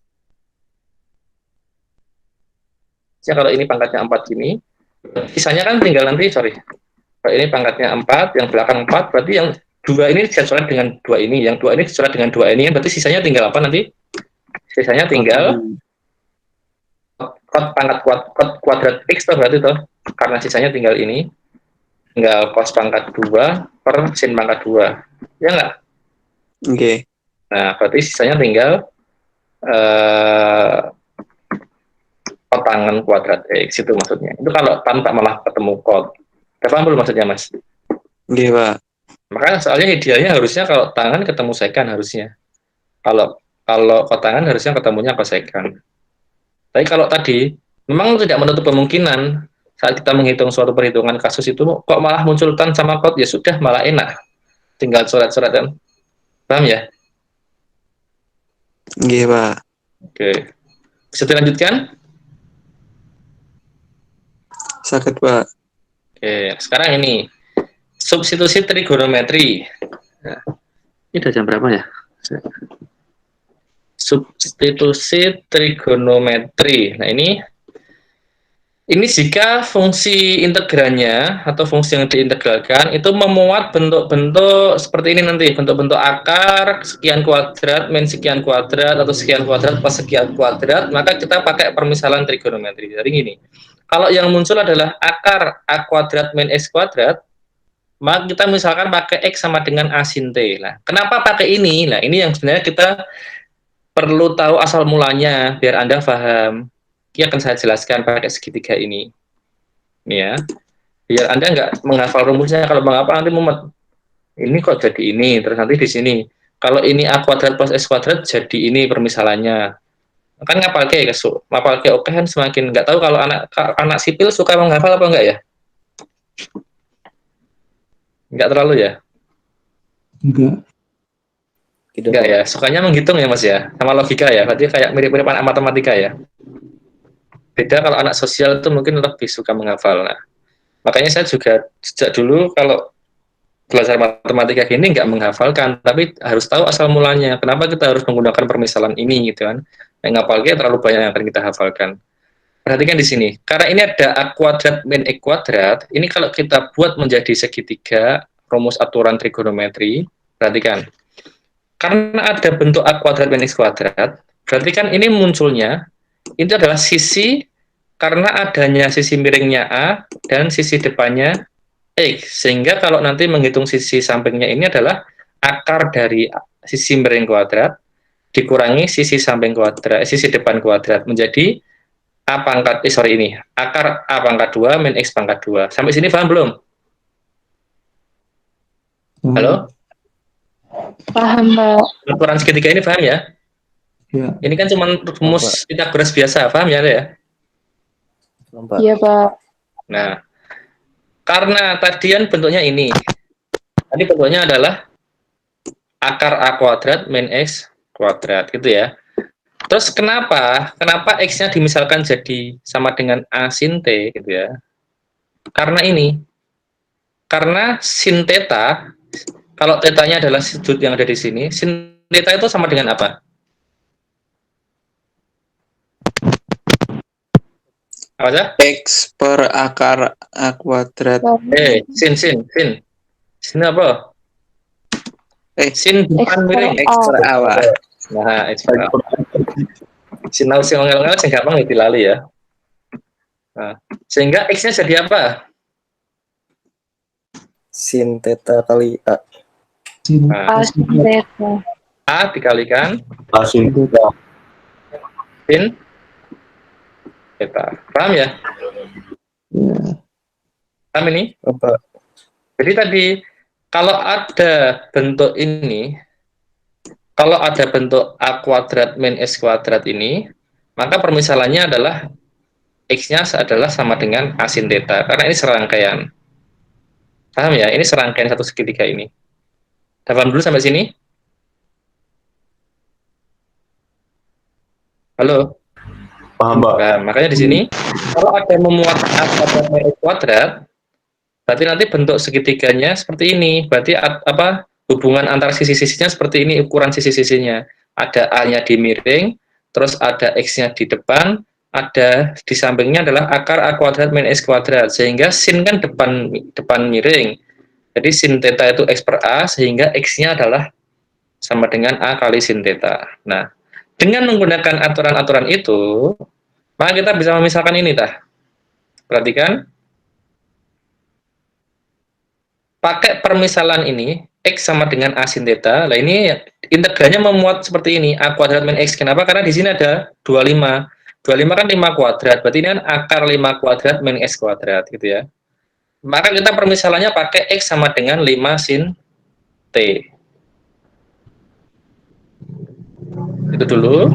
Ya kalau ini pangkatnya 4 gini, sisanya kan tinggal nanti, sorry. Kalau ini pangkatnya 4, yang belakang 4, berarti yang 2 ini dicoret dengan 2 ini, yang 2 ini dicoret dengan 2 ini, berarti sisanya tinggal apa nanti? Sisanya tinggal kuadrat X tuh berarti tuh. Karena sisanya tinggal ini. Tinggal cos pangkat 2 per sin pangkat 2. Ya enggak? Nggih. Nah, berarti sisanya tinggal kotangan kuadrat X itu maksudnya. Itu kalau tanpa malah ketemu kot. Paham belum maksudnya, Mas? Nggih, Pak. Makanya soalnya idealnya harusnya kalau tangan ketemu sekan harusnya. Kalau kotangan harusnya ketemunya kosekan. Tapi kalau tadi memang tidak menutup kemungkinan saat kita menghitung suatu perhitungan kasus itu kok malah muncul tan sama kot, ya sudah malah enak. Tinggal coret-coret kan. Paham ya? Nggih, Pak. Oke. Bisa dilanjutkan? Sakit, Pak. Oke, sekarang ini substitusi trigonometri. Nah, ini udah jam berapa ya? Substitusi trigonometri. Nah, ini jika fungsi integralnya atau fungsi yang diintegralkan itu memuat bentuk-bentuk seperti ini nanti, bentuk-bentuk akar sekian kuadrat min sekian kuadrat atau sekian kuadrat plus sekian kuadrat, maka kita pakai permisalan trigonometri. Jadi gini, kalau yang muncul adalah akar a kuadrat min x kuadrat, maka kita misalkan pakai x sama dengan a sin t. Nah, kenapa pakai ini? Nah, ini yang sebenarnya kita perlu tahu asal mulanya biar Anda paham. Ini akan saya jelaskan pakai segitiga ini. Ini ya. Biar Anda nggak menghafal rumusnya. Kalau menghafal nanti mumet. Ini kok jadi ini, terus nanti di sini. Kalau ini a kuadrat plus s kuadrat jadi ini permisalannya. Kan ngapal ke oke kan semakin nggak tahu kalau anak sipil suka menghafal apa enggak ya? Enggak terlalu ya? Enggak ya, sukanya menghitung ya Mas ya, sama logika ya, berarti kayak mirip-mirip anak matematika ya. Beda kalau anak sosial itu mungkin lebih suka menghafal. Nah, makanya saya juga sejak dulu kalau belajar matematika gini nggak menghafalkan, tapi harus tahu asal mulanya. Kenapa kita harus menggunakan permisalan ini gitu kan? Yang ngapalnya terlalu banyak yang akan kita hafalkan. Perhatikan di sini, karena ini ada a kuadrat min x kuadrat, ini kalau kita buat menjadi segitiga, rumus aturan trigonometri, perhatikan. Karena ada bentuk a kuadrat min x kuadrat, berarti kan ini munculnya, itu adalah sisi, karena adanya sisi miringnya A, dan sisi depannya X. Sehingga kalau nanti menghitung sisi sampingnya ini adalah akar dari sisi miring kuadrat, dikurangi sisi samping kuadrat, sisi depan kuadrat, menjadi A pangkat, ini, akar A pangkat 2 min X pangkat 2. Sampai sini paham belum? Halo? Paham, Pak. Aturan segitiga ini paham ya? Ya. Ini kan cuma rumus Pythagoras biasa, paham ya? Iya, Pak. Nah, karena tadian bentuknya ini. Tadi bentuknya adalah akar A kuadrat min X kuadrat, gitu ya. Terus kenapa X-nya dimisalkan jadi sama dengan A sin T, gitu ya. Karena ini. Karena sin theta, kalau theta-nya adalah sudut yang ada di sini, sin theta itu sama dengan apa? Apa aja? X per akar A kuadrat. Sin. Sin apa? Sin depan miring. X per A, Pak. Nah, X per A. Sinau sing ngel-ngel sing gampang dilali ya. Nah, sehingga X-nya jadi apa? Sin theta kali A. Nah, A sin theta. A dikalikan Asin theta. sin theta. Paham ya? Paham ini? Apa? Jadi tadi kalau ada bentuk ini, kalau ada bentuk A kuadrat min S kuadrat ini, maka permisalannya adalah X-nya adalah sama dengan A sin theta, karena ini serangkaian. Paham ya? Ini serangkaian satu segitiga ini. Paham dulu sampai sini? Halo? Paham, Pak? Nah, makanya di sini, kalau ada memuat A kuadrat min S kuadrat, berarti nanti bentuk segitiganya seperti ini. Berarti apa hubungan antara sisi-sisinya seperti ini, ukuran sisi-sisinya. Ada A-nya di miring, terus ada X-nya di depan, ada di sampingnya adalah akar A kuadrat min S kuadrat. Sehingga sin kan depan miring. Jadi sin theta itu X per A, sehingga X-nya adalah sama dengan A kali sin theta. Nah, dengan menggunakan aturan-aturan itu, maka kita bisa memisahkan ini, tah. Perhatikan. Pakai permisalan ini, X sama dengan A sin theta. Nah, ini integralnya memuat seperti ini, A kuadrat min X. Kenapa? Karena di sini ada 25. 25 kan 5 kuadrat, berarti ini kan akar 5 kuadrat min X kuadrat, gitu ya. Maka kita permisalannya pakai X sama dengan 5 sin T. Itu dulu.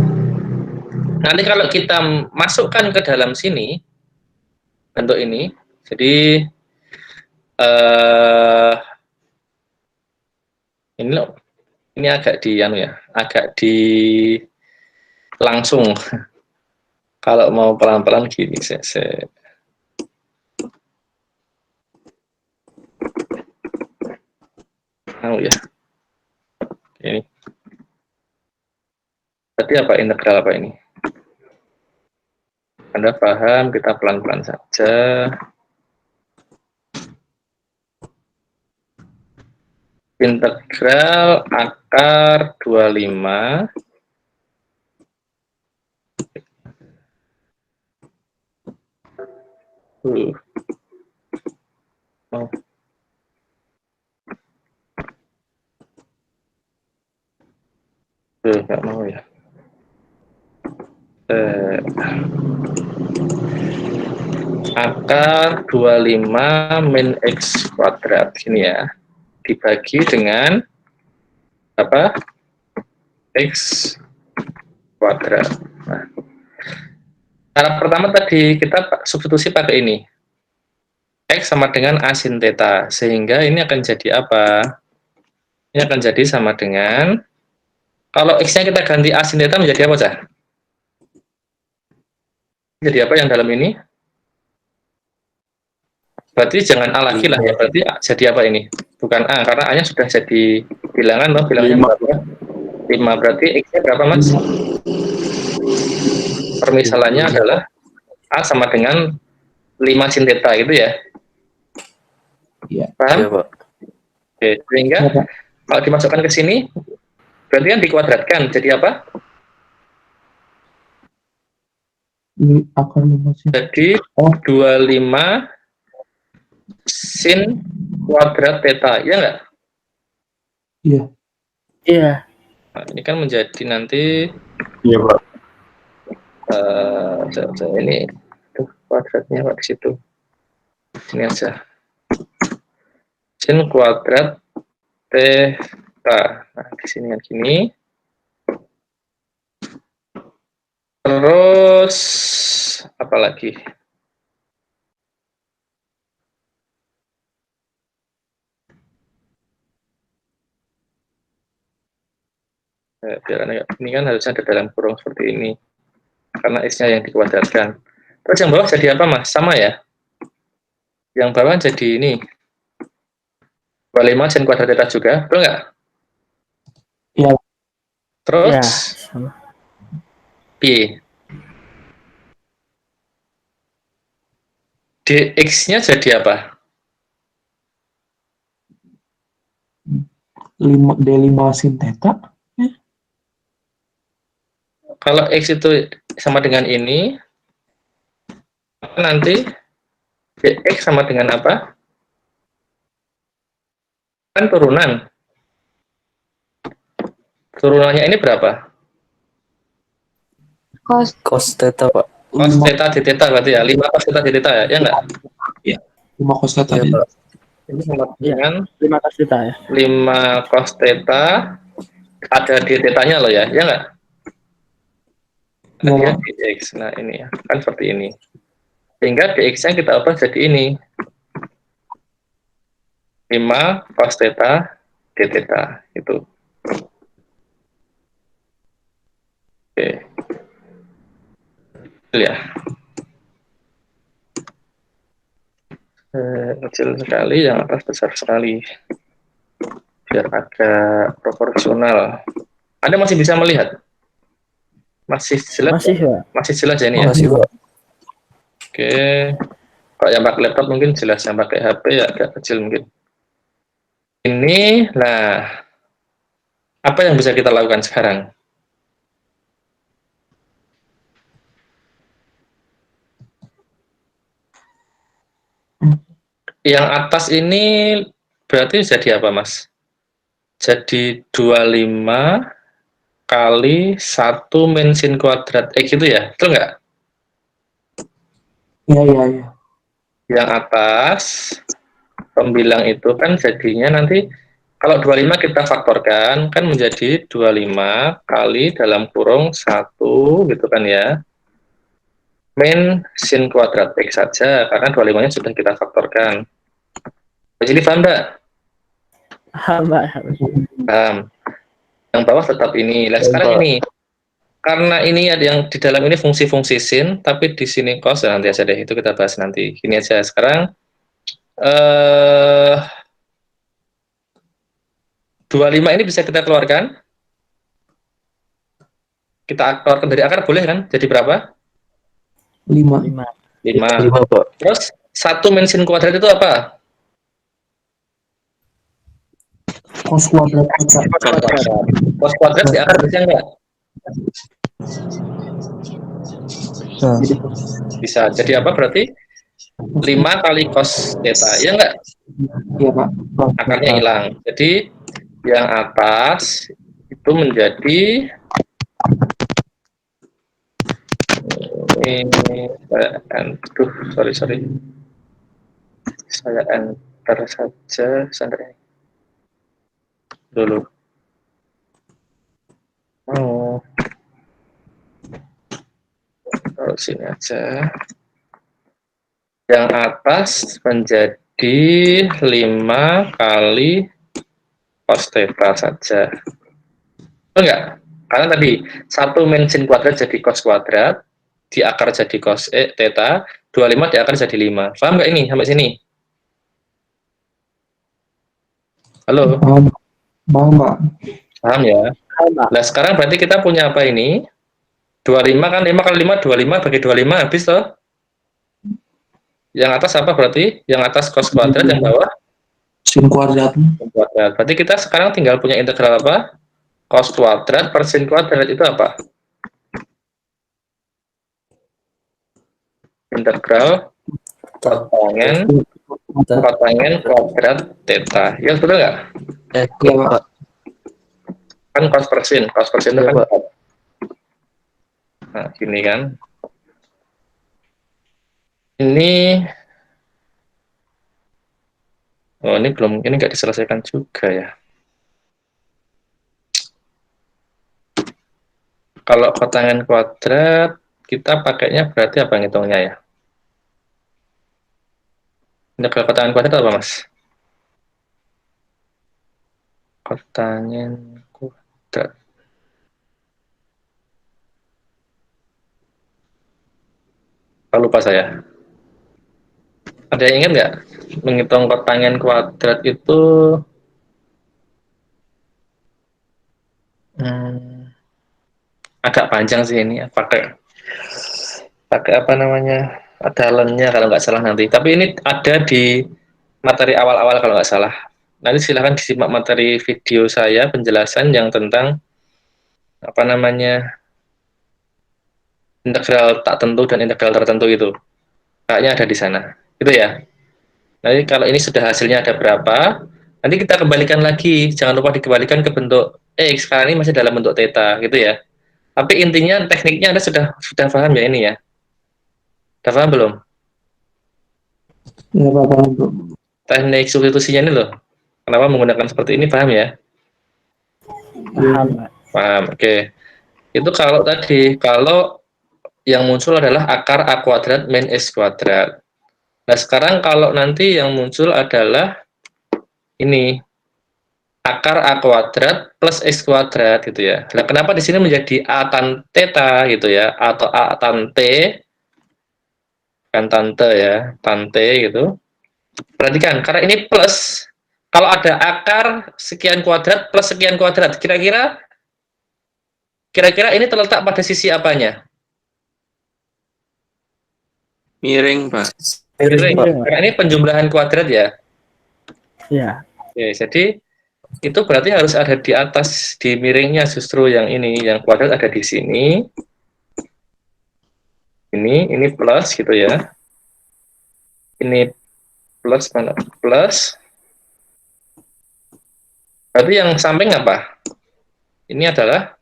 Nanti kalau kita masukkan ke dalam sini, bentuk ini, jadi ini loh, ini agak di agak di langsung. Kalau mau pelan-pelan gini, ya. Ini. Berarti apa integral apa ini? Anda paham, kita pelan-pelan saja. Integral akar 25 oh. Nggak mau ya. Akar 25 min X kuadrat ini ya, dibagi dengan apa? X kuadrat. Nah, cara pertama tadi kita substitusi pakai ini. X sama dengan A sin theta, sehingga ini akan jadi apa? Ini akan jadi sama dengan, kalau X-nya kita ganti A sin theta menjadi apa, Cah? Jadi apa yang dalam ini? Berarti jangan A lagi lah ya, berarti jadi apa ini? Bukan A, karena A-nya sudah jadi bilangan, loh, bilangnya berapa? 5, berarti X-nya berapa, Mas? Permisalannya adalah A sama dengan 5 sin theta, gitu ya? Iya. Paham? Iya, Pak. Oke, sehingga kalau dimasukkan ke sini, berarti kan dikuadratkan, jadi apa? Akar 5 sin. Jadi 25 sin kuadrat theta, ya nggak? Iya. Iya. Nah, ini kan menjadi nanti Iya, Pak. ini kuadratnya Pak di situ. Ini aja. Sin kuadrat theta. Nah, di sini yang gini. Terus apa lagi? Biar ini kan harusnya ada dalam kurung seperti ini. Karena X-nya yang dikuadratkan. Terus yang bawah jadi apa, Mas? Sama ya? Yang bawah jadi ini. 25 sin kuadrat theta juga, betul nggak? Iya. Terus Ya, sama. B. Dx-nya jadi apa? D5 sin theta. Kalau X itu sama dengan ini, nanti X sama dengan apa? Kan turunan. Turunannya ini berapa? Cos theta, Pak. Cos theta di theta berarti ya, 5 cos theta di theta ya, ya enggak? 5 cos theta. Iya, Pak. Ini sama dengan 5 cos theta ya. 5 cos theta ada di tetanya loh ya, ya enggak? Iya, Nah, dx. Nah, ini ya, kan seperti ini. Sehingga dx-nya kita ubah jadi ini. 5 cos theta d theta itu. Oke. Ya. Kecil sekali, yang atas besar sekali. Biar agak proporsional. Anda masih bisa melihat? Masih jelas? Masih, Pak. Masih jelas ya ini ya? Makasih, Pak. Oke. Kalau yang pakai laptop mungkin jelas, yang pakai HP ya agak kecil mungkin. Ini, nah, apa yang bisa kita lakukan sekarang? Yang atas ini berarti jadi apa, Mas? Jadi 25 kali 1 min sin kuadrat X gitu ya? Betul nggak? iya. Yang atas, pembilang itu kan jadinya nanti, kalau 25 kita faktorkan, kan menjadi 25 kali dalam kurung 1 gitu kan ya. Min sin kuadrat X saja, karena 25-nya sudah kita faktorkan. Jadi paham nggak? Mbak. Paham. Yang bawah tetap ini. Nah, sekarang ini, karena ini ada yang di dalam ini fungsi-fungsi sin, tapi di sini cos, ya nanti aja deh, itu kita bahas nanti. Ini aja sekarang. 25 ini bisa kita keluarkan. Kita keluarkan dari akar, boleh kan? Jadi berapa? 5. 5. Pak. Terus 1 min sin kuadrat itu apa? Cos kuadrat theta. Cos kuadrat di akar bisa nggak? Bisa. Jadi apa berarti? 5 kali cos theta. Ya nggak? Iya, Pak. Akarnya hilang. Jadi yang atas itu menjadi ini sorry saya enter saja sampai dulu. Taruh sini aja. Yang atas menjadi 5 kali cos theta saja. Betul nggak? Karena tadi 1 min sin kuadrat jadi cos kuadrat, di akar jadi cos theta, 25 di akar jadi 5. Paham nggak ini sampai sini? Halo? Paham, Pak. Paham ya? Nah, sekarang berarti kita punya apa ini? 25 kan, 5 kali 5, 25 bagi 25, habis toh? Yang atas apa berarti? Yang atas cos kuadrat, yang bawah? Sin kuadrat. Sin kuadrat. Berarti kita sekarang tinggal punya integral apa? Cos kuadrat per sin kuadrat itu apa? Integral kotangen kuadrat theta. Ya, betul nggak? Iya, Pak. Kan cos per sin itu Iya, kan. Pak. Nah, gini kan. Ini ini belum, ini nggak diselesaikan juga ya. Kalau kotangen kuadrat, kita pakainya berarti apa ngitungnya ya? Integral kotangen kuadrat apa, Mas? Kotangen kuadrat. Lupa saya. Ada yang ingat nggak? Menghitung kotangen kuadrat itu agak panjang sih ini. Pakai apa namanya? Ada lennya kalau nggak salah nanti. Tapi ini ada di materi awal-awal kalau nggak salah. Nanti silahkan disimak materi video saya penjelasan yang tentang apa namanya integral tak tentu dan integral tertentu itu. Kayaknya ada di sana. Gitu ya. Nanti kalau ini sudah hasilnya ada berapa, nanti kita kembalikan lagi. Jangan lupa dikembalikan ke bentuk X, karena ini masih dalam bentuk theta, gitu ya. Tapi intinya tekniknya Anda sudah paham ya ini ya? Sudah paham belum? Ya Pak, paham Bro. Teknik substitusinya ini loh. Kenapa menggunakan seperti ini, paham ya? Paham, Pak. Paham, oke. Itu kalau tadi, kalau yang muncul adalah akar A kuadrat min X kuadrat. Nah, sekarang kalau nanti yang muncul adalah ini, akar A kuadrat plus X kuadrat gitu ya. Nah, kenapa di sini menjadi A tan theta gitu ya, atau A tan T, kan tante ya, tan T gitu. Perhatikan, karena ini plus, kalau ada akar sekian kuadrat plus sekian kuadrat, kira-kira ini terletak pada sisi apanya? Miring, Pak. Miring, Miring, Pak. karena ini penjumlahan kuadrat ya. Ya, Oke, jadi itu berarti harus ada di atas, di miringnya justru yang ini, yang kuadrat ada di sini. Ini plus gitu ya. Ini plus mana? Plus. Berarti yang samping apa? Ini adalah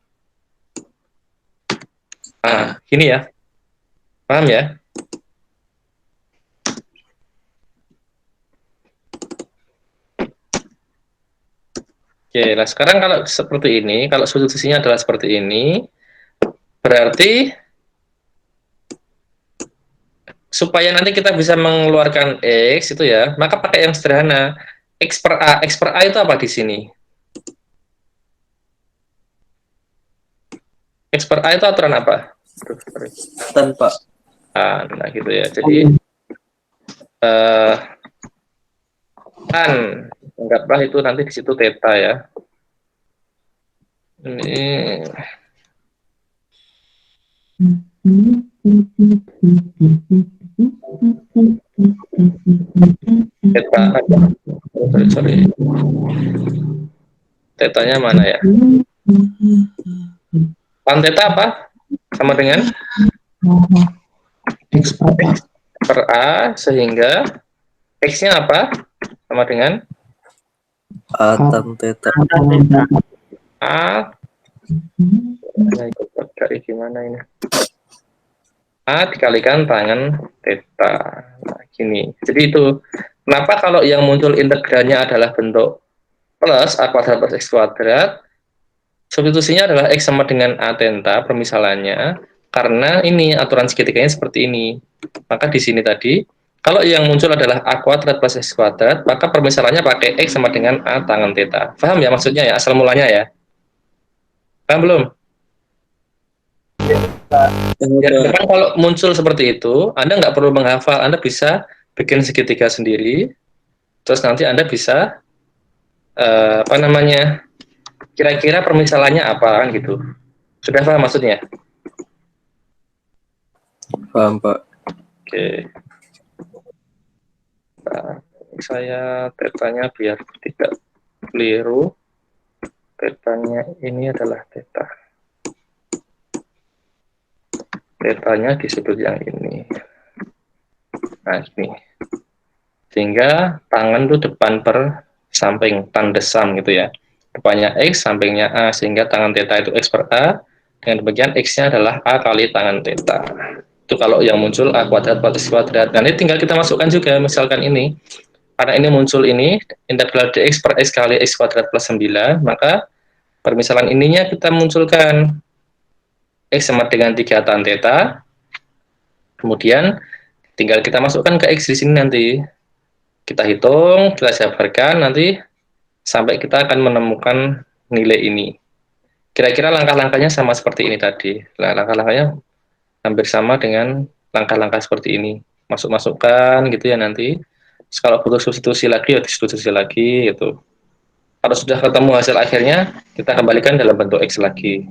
gini ya. Paham ya? Oke, nah sekarang kalau seperti ini, kalau substitusinya adalah seperti ini, berarti supaya nanti kita bisa mengeluarkan X itu ya, maka pakai yang sederhana. X per A. X per A itu apa di sini? X per A itu aturan apa? Tanpa. Nah gitu ya. Jadi kan anggaplah itu nanti di situ theta ya. Ini theta, sorry. Tetanya mana ya? Tan theta apa? Sama dengan X per A. per A, sehingga X-nya apa? Sama dengan A tan theta. tan theta. A. Nah, ikut dari gimana ini? A dikalikan tangan theta. Nah, gini. Jadi itu. Kenapa kalau yang muncul integralnya adalah bentuk plus A kuadrat plus X kuadrat, substitusinya adalah X sama dengan A theta permisalannya, karena ini aturan segitiganya seperti ini. Maka di sini tadi, kalau yang muncul adalah A kuadrat plus X kuadrat, maka permisalannya pakai X sama dengan A tangan theta. Paham ya maksudnya ya, asal mulanya ya? Paham belum? Ya, depan kalau muncul seperti itu, Anda nggak perlu menghafal, Anda bisa bikin segitiga sendiri, terus nanti Anda bisa, apa namanya, kira-kira permisalannya apa, kan gitu. Sudah paham maksudnya? Paham, Pak. Oke. Nah, saya tetanya biar tidak keliru. Tetanya ini adalah theta. Tetanya disebut yang ini. Nah, ini. Sehingga tangan itu depan per samping, tanda sum gitu ya. Depannya X, sampingnya A, sehingga tangan theta itu X per A. Dengan demikian X-nya adalah A kali tangan theta. Itu kalau yang muncul A kuadrat plus X kuadrat. Nah, ini tinggal kita masukkan juga, misalkan ini. Karena ini muncul ini, integral dx per X kali X kuadrat plus 9, maka permisalan ininya kita munculkan X sama dengan 3 tan theta. Kemudian tinggal kita masukkan ke X di sini nanti. Kita hitung, kita jabarkan nanti sampai kita akan menemukan nilai ini. Kira-kira langkah-langkahnya sama seperti ini tadi. Nah, langkah-langkahnya hampir sama dengan langkah-langkah seperti ini. Masuk-masukkan gitu ya nanti. Terus kalau butuh substitusi lagi, ya substitusi lagi gitu. Kalau sudah ketemu hasil akhirnya, kita kembalikan dalam bentuk X lagi.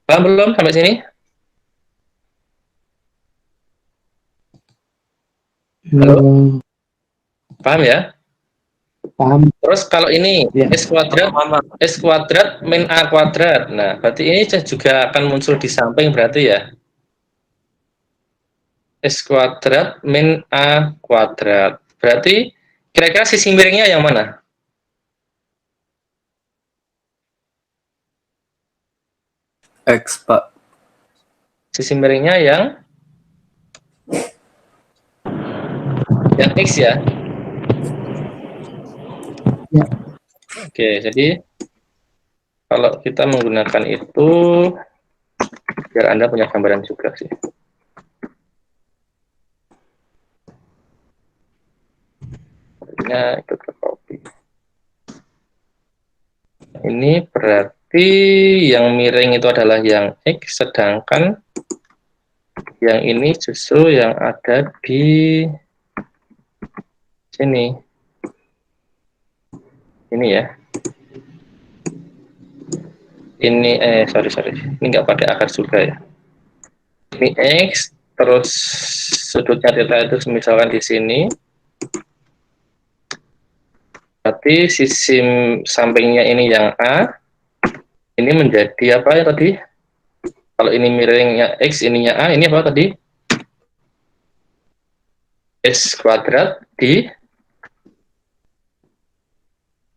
Paham belum sampai sini? Halo? Paham ya? Paham. Terus kalau ini Ya. S kuadrat min A kuadrat. Nah, berarti ini juga akan muncul di samping berarti ya. S kuadrat min A kuadrat. Berarti kira-kira sisi miringnya yang mana? X, Pak. Sisi miringnya yang X ya. Ya. Oke, jadi kalau kita menggunakan itu, biar Anda punya gambaran juga sih. Itu tercopy. Ini berarti yang miring itu adalah yang X, sedangkan yang ini justru yang ada di sini. Ini ya. Ini sorry. Ini nggak pakai akar juga ya. Ini X, terus sudutnya theta itu misalkan di sini. Berarti sisi sampingnya ini yang A, ini menjadi apa ya tadi? Kalau ini miringnya X, ininya A, ini apa tadi? S kuadrat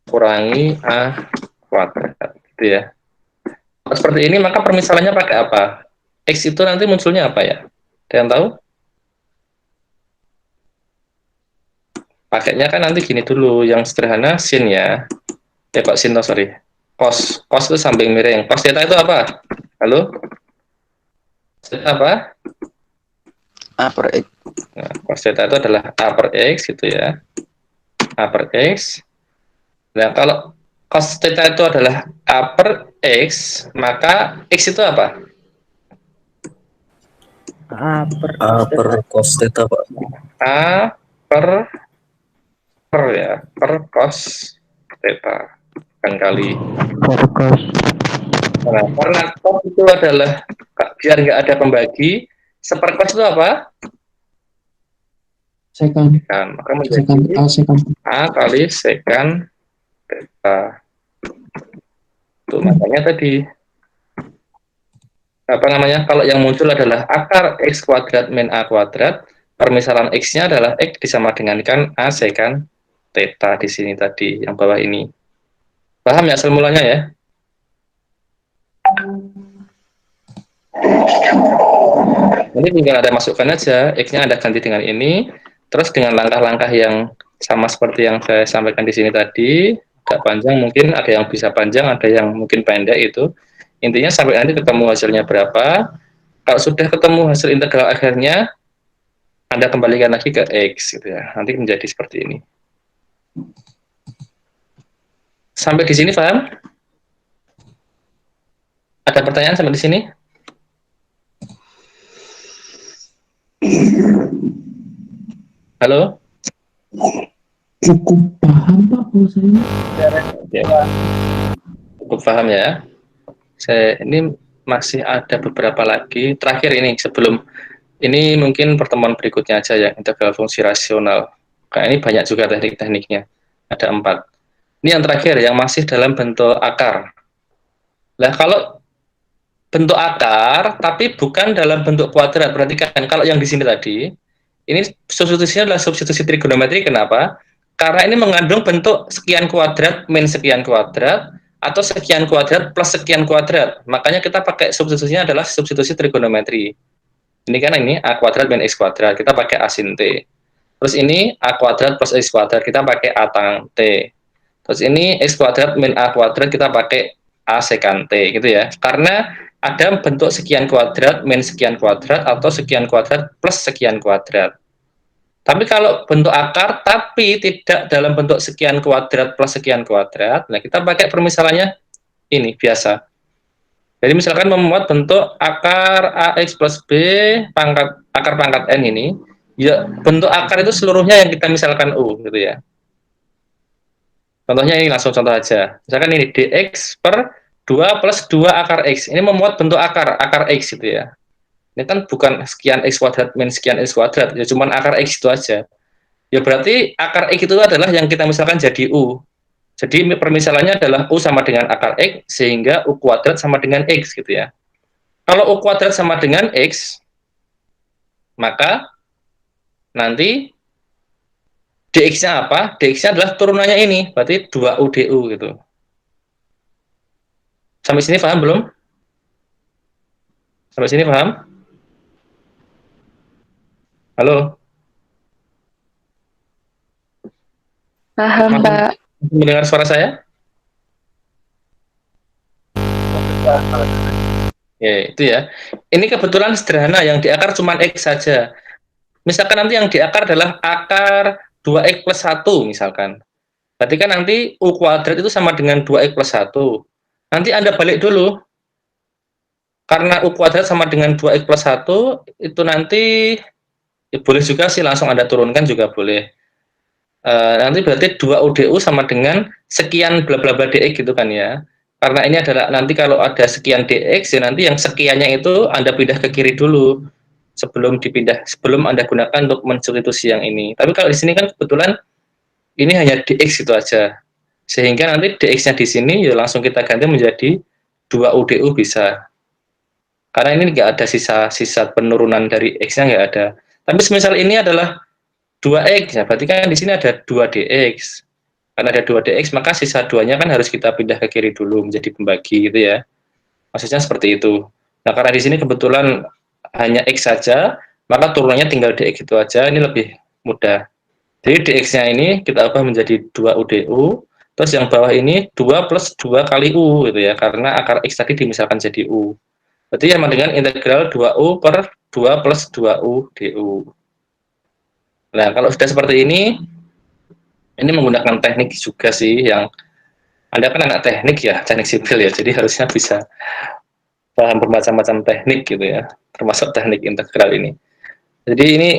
kurangi A kuadrat, gitu ya. Kalau seperti ini, maka permisalannya pakai apa? X itu nanti munculnya apa ya? Ada yang tahu? Pakainya kan nanti gini dulu, yang sederhana sin ya. Ya kok sin, sorry. Cos itu samping miring. Cos theta itu apa? Halo? Theta apa? A per X. Nah, cos theta itu adalah A per X gitu ya. A per X. Nah, kalau cos theta itu adalah A per X, maka X itu apa? A A per cos theta, Pak. A per ya, per cos theta. Kan kali. Nah, karena cos itu adalah, biar nggak ada pembagi, sepercos itu apa? Secant. Kan, maka Secant. menjadi A secant. A kali secant theta. Tuh, makanya tadi apa namanya, kalau yang muncul adalah akar X kuadrat min A kuadrat, permisalan X-nya adalah X disama dengankan A secant theta di sini tadi, yang bawah ini. Paham ya asal mulanya ya? Ini tinggal ada masukkan aja, X-nya Anda ganti dengan ini, terus dengan langkah-langkah yang sama seperti yang saya sampaikan di sini tadi, agak panjang mungkin, ada yang bisa panjang, ada yang mungkin pendek itu. Intinya sampai nanti ketemu hasilnya berapa, kalau sudah ketemu hasil integral akhirnya, Anda kembalikan lagi ke X, gitu ya. Nanti menjadi seperti ini. Sampai di sini paham? Ada pertanyaan sampai di sini? Halo? Cukup paham, Pak, kalau saya. Ya. Cukup paham ya? Ini masih ada beberapa lagi. Terakhir ini, sebelum ini mungkin pertemuan berikutnya aja ya, integral fungsi rasional. Kayak ini banyak juga teknik-tekniknya. Ada 4. Ini yang terakhir, yang masih dalam bentuk akar. Nah, kalau bentuk akar, tapi bukan dalam bentuk kuadrat. Perhatikan, kalau yang di sini tadi, ini substitusinya adalah substitusi trigonometri. Kenapa? Karena ini mengandung bentuk sekian kuadrat min sekian kuadrat, atau sekian kuadrat plus sekian kuadrat. Makanya kita pakai substitusinya adalah substitusi trigonometri. Ini kan ini A kuadrat min X kuadrat, kita pakai A sin T. Terus ini A kuadrat plus X kuadrat, kita pakai A tan T. Terus ini X kuadrat min A kuadrat, kita pakai A secant T, gitu ya. Karena ada bentuk sekian kuadrat min sekian kuadrat, atau sekian kuadrat plus sekian kuadrat. Tapi kalau bentuk akar, tapi tidak dalam bentuk sekian kuadrat plus sekian kuadrat, nah kita pakai permisalannya ini, biasa. Jadi misalkan memuat bentuk akar AX plus B, akar pangkat N ini, ya bentuk akar itu seluruhnya yang kita misalkan U, gitu ya. Contohnya ini, langsung contoh aja. Misalkan ini dx per 2 plus 2 akar X. Ini memuat bentuk akar X gitu ya. Ini kan bukan sekian X kuadrat min sekian X kuadrat, ya cuman akar X itu aja. Ya berarti akar X itu adalah yang kita misalkan jadi U. Jadi permisalannya adalah U sama dengan akar X, sehingga U kuadrat sama dengan X gitu ya. Kalau U kuadrat sama dengan X, maka nanti dx-nya apa? Dx-nya adalah turunannya ini, berarti 2U du gitu. Sampai sini paham belum? Sampai sini paham? Halo? Paham, Masih Pak. mendengar suara saya? Ya, itu ya. Ini kebetulan sederhana, yang diakar cuma X saja. Misalkan nanti yang diakar adalah akar 2X plus 1 misalkan. Berarti kan nanti U kuadrat itu sama dengan 2X plus 1. Nanti Anda balik dulu. Karena U kuadrat sama dengan 2X plus 1, itu nanti ya boleh juga sih langsung Anda turunkan juga boleh. Nanti berarti 2UDU sama dengan sekian bla bla bla DX gitu kan ya. Karena ini adalah nanti kalau ada sekian DX, ya nanti yang sekiannya itu Anda pindah ke kiri dulu sebelum Anda gunakan untuk mensubstitusi yang ini. Tapi kalau di sini kan kebetulan ini hanya DX itu aja. Sehingga nanti DX-nya di sini ya langsung kita ganti menjadi 2UDU bisa. Karena ini nggak ada sisa penurunan dari X-nya nggak ada. Tapi semisal ini adalah 2X, ya berarti kan di sini ada 2DX. Karena ada 2DX, maka sisa 2-nya kan harus kita pindah ke kiri dulu menjadi pembagi gitu ya. Maksudnya seperti itu. Nah, karena di sini kebetulan hanya X saja, maka turunannya tinggal DX itu aja, ini lebih mudah. Jadi DX-nya ini kita ubah menjadi 2UDU, terus yang bawah ini 2 plus 2 kali U gitu ya, karena akar X tadi dimisalkan jadi U. Berarti sama dengan integral 2U per 2 plus 2U DU. Nah, kalau sudah seperti ini menggunakan teknik juga sih, yang Anda kan anak teknik ya, teknik sipil ya, jadi harusnya bisa paham bermacam-macam teknik gitu ya, termasuk teknik integral ini. Jadi ini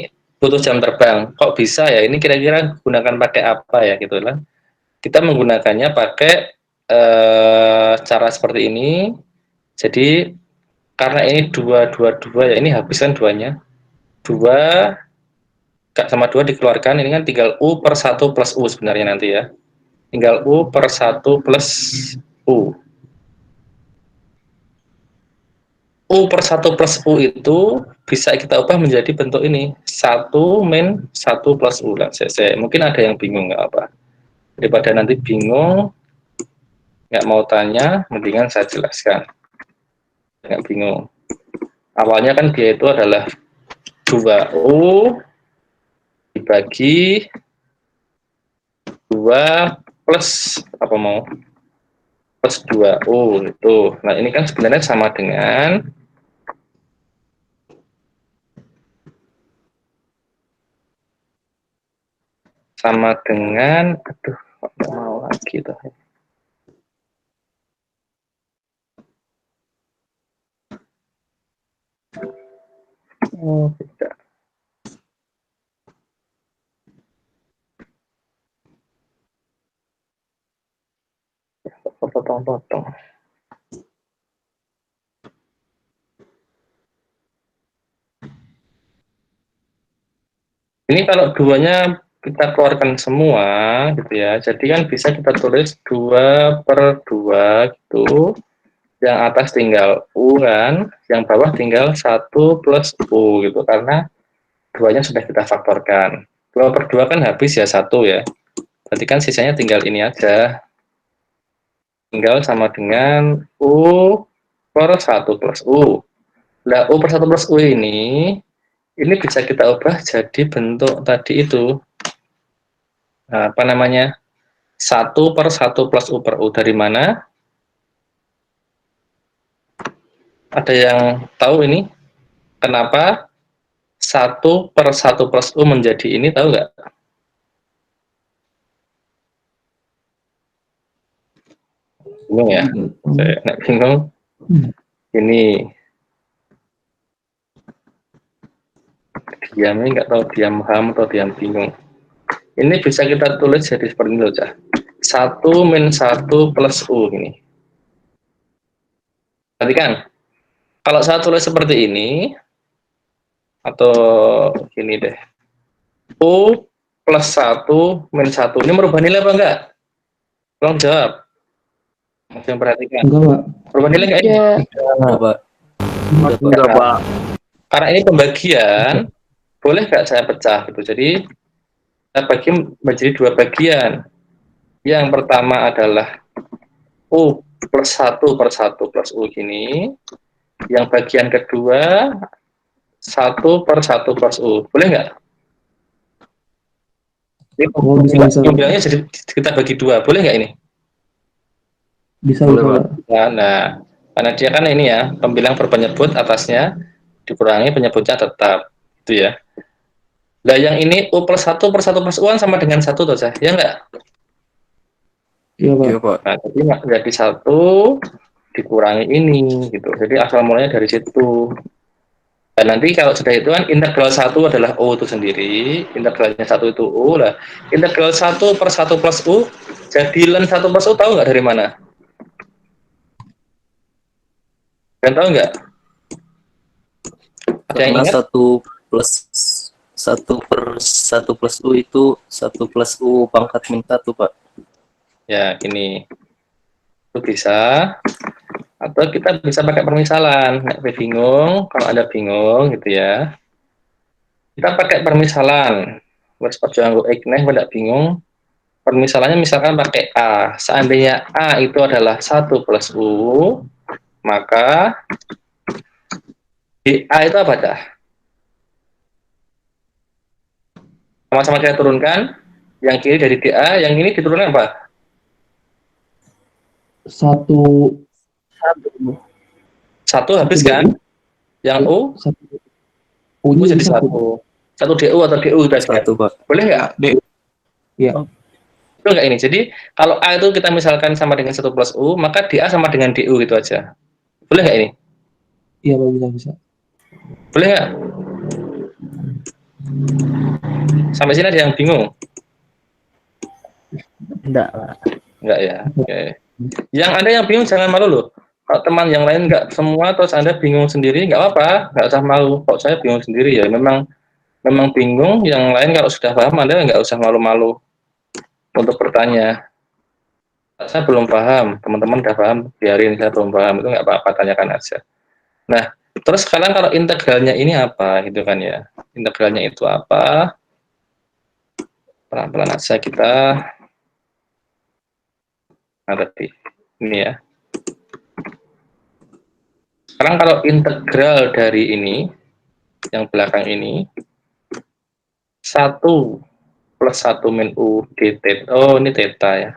butuh jam terbang. Kok bisa ya? Ini kira-kira gunakan pakai apa ya gitu lah. Kita menggunakannya pakai cara seperti ini. Jadi karena ini 2 ya, ini habiskan 2-nya. 2 sama 2 dikeluarkan, ini kan tinggal U per 1 plus U sebenarnya nanti ya. Tinggal U per 1 plus U. U per 1 plus U itu bisa kita ubah menjadi bentuk ini. 1 min 1 plus U. Nah, mungkin ada yang bingung, nggak apa. Daripada nanti bingung, nggak mau tanya, mendingan saya jelaskan. Nggak bingung. Awalnya kan dia itu adalah 2U dibagi 2 plus apa mau? Plus 2U itu. Nah, ini kan sebenarnya sama dengan aduh, nggak mau lagi tuh. Oh, tidak. Potong-potong. Ini kalau 2-nya kita keluarkan semua gitu ya. Jadi kan bisa kita tulis 2 per 2 gitu. Yang atas tinggal U kan, yang bawah tinggal 1 plus U gitu. Karena 2-nya sudah kita faktorkan. 2 per 2 kan habis ya 1 ya. Berarti kan sisanya tinggal ini aja. Tinggal sama dengan U per 1 plus U. Nah, U per 1 plus U ini bisa kita ubah jadi bentuk tadi itu. Nah, apa namanya? 1 per 1 plus U per U. Dari mana? Ada yang tahu ini? Kenapa 1 per 1 plus U menjadi ini, tahu nggak? Bingung ya? Saya nggak bingung. Ini diam, ini nggak tahu diam paham atau diam bingung. Ini bisa kita tulis jadi seperti ini loh, Cah. 1 min 1 plus U ini. Nanti kan, kalau saya tulis seperti ini, atau gini deh. U plus 1 min 1. Ini merubah nilai apa enggak? Tolong jawab. Yang perhatikan. Enggak, Pak. Merubah nilai enggak ini? Ya, Enggak, Pak. Enggak, Pak. Karena ini pembagian, boleh nggak saya pecah gitu. Jadi saya bagi menjadi 2 bagian. Yang pertama adalah U plus 1 per 1 plus U gini. Yang bagian kedua 1 per 1 plus U. Boleh nggak? Ini Oh, bisa. pembilangnya jadi kita bagi 2. Boleh nggak ini? Bisa, Boleh, Pak. Nah, karena dia kan ini ya, pembilang berpenyebut atasnya dikurangi penyebutnya tetap. Itu ya. Nah, yang ini U plus 1 per 1 plus U kan sama dengan 1 tuh, ya nggak? Iya, Pak. Iya, Pak. Nah, jadi jadi 1 dikurangi ini gitu. Jadi asal mulanya dari situ. Dan nanti kalau sudah itu kan integral 1 adalah U itu sendiri, integralnya 1 itu U lah. Integral 1 per 1 plus U, jadi ln 1 plus U tahu nggak dari mana? Kalian tahu nggak? Ada yang Karena ingat? 1 per 1 plus U itu 1 plus U pangkat min 1, Pak. Ya, ini. Itu bisa. Atau kita bisa pakai permisalan. Nggak bingung, kalau Anda bingung gitu ya. Kita pakai permisalan. Wes perjuangan X nih, tidak bingung. Permisalannya misalkan pakai A. Seandainya A itu adalah 1 plus U, maka DA itu apa dah? Sama-sama kita turunkan. Yang kiri dari DA, yang ini diturunkan apa? 1 1 habis kan? Yang U, U U-nya jadi 1. 1 DU atau DU tadi. 1, Pak. Boleh nggak? Iya. Betul nggak ini? Jadi kalau A itu kita misalkan sama dengan 1 plus U, maka DA sama dengan DU gitu aja. Boleh nggak ini? Iya, Pak, bisa. Boleh nggak? Sampai sini ada yang bingung? Enggak, Pak. Enggak ya? Oke. Yang Anda yang bingung jangan malu loh. Kalau teman yang lain nggak semua, terus Anda bingung sendiri, nggak apa-apa. Nggak usah malu. Kalau saya bingung sendiri ya, memang bingung. Yang lain kalau sudah paham, Anda nggak usah malu-malu untuk bertanya. Saya belum paham, teman-teman udah paham, biarin, saya belum paham, itu nggak apa-apa, tanyakan aja. Nah, terus sekarang kalau integralnya ini apa, gitu kan ya? Integralnya itu apa? Pelan-pelan aja kita. Nah, tadi ini ya. Sekarang kalau integral dari ini, yang belakang ini, 1 plus 1 min U d theta. Oh, ini theta ya.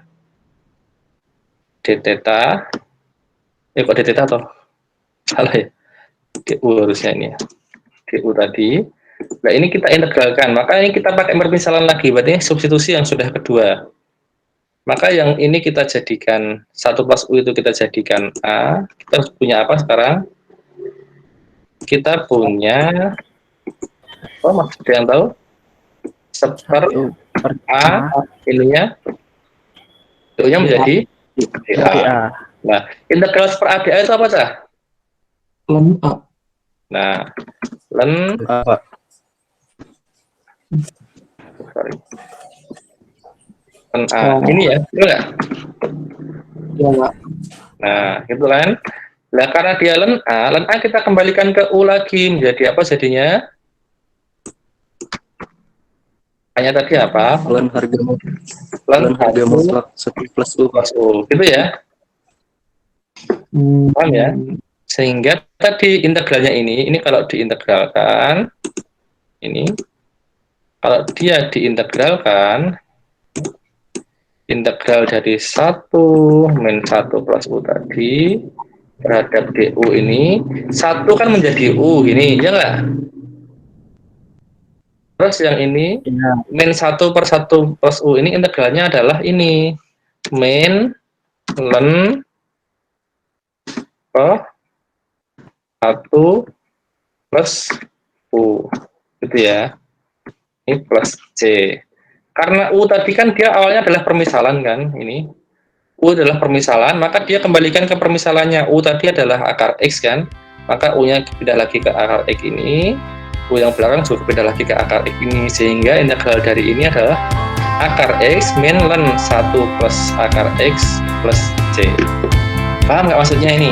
D theta. Kok d theta toh? Salah ya. DU harusnya ini ya. DU tadi. Nah, ini kita integralkan. Maka ini kita pakai permisalan lagi. Berarti substitusi yang sudah kedua. Maka yang ini kita jadikan 1 plus U itu kita jadikan A. Kita punya apa sekarang? Kita punya, oh maksudnya yang tahu? Seper A, ininya, U-nya menjadi DA. DA. Nah, integral seper A DA itu apa sah? Ln A. Nah, ln Pak. sorry. Ln A. Ini ya, betul nggak? Iya, Pak. Nah, gitu kan. Nah, karena dia ln A kita kembalikan ke U lagi, menjadi apa jadinya? Hanya tadi apa? Ln harga Ln harga U mutlak 1 plus U, Pak. plus U. Gitu ya. Paham ya? Sehingga tadi integralnya ini kalau diintegralkan, ini, kalau dia diintegralkan, integral dari 1 min 1 plus U tadi, terhadap DU ini, 1 kan menjadi U, ini, ya nggak? Terus yang ini, Iya. min 1 per 1 plus U ini integralnya adalah ini, min ln per 1 plus U, gitu ya. Ini plus C. Karena U tadi kan dia awalnya adalah permisalan kan, ini. U adalah permisalan, maka dia kembalikan ke permisalannya. U tadi adalah akar X kan, maka U-nya pindah lagi ke akar X ini. U yang belakang juga pindah lagi ke akar X ini, sehingga integral dari ini adalah akar X min ln 1 plus akar X plus C. Paham nggak maksudnya ini?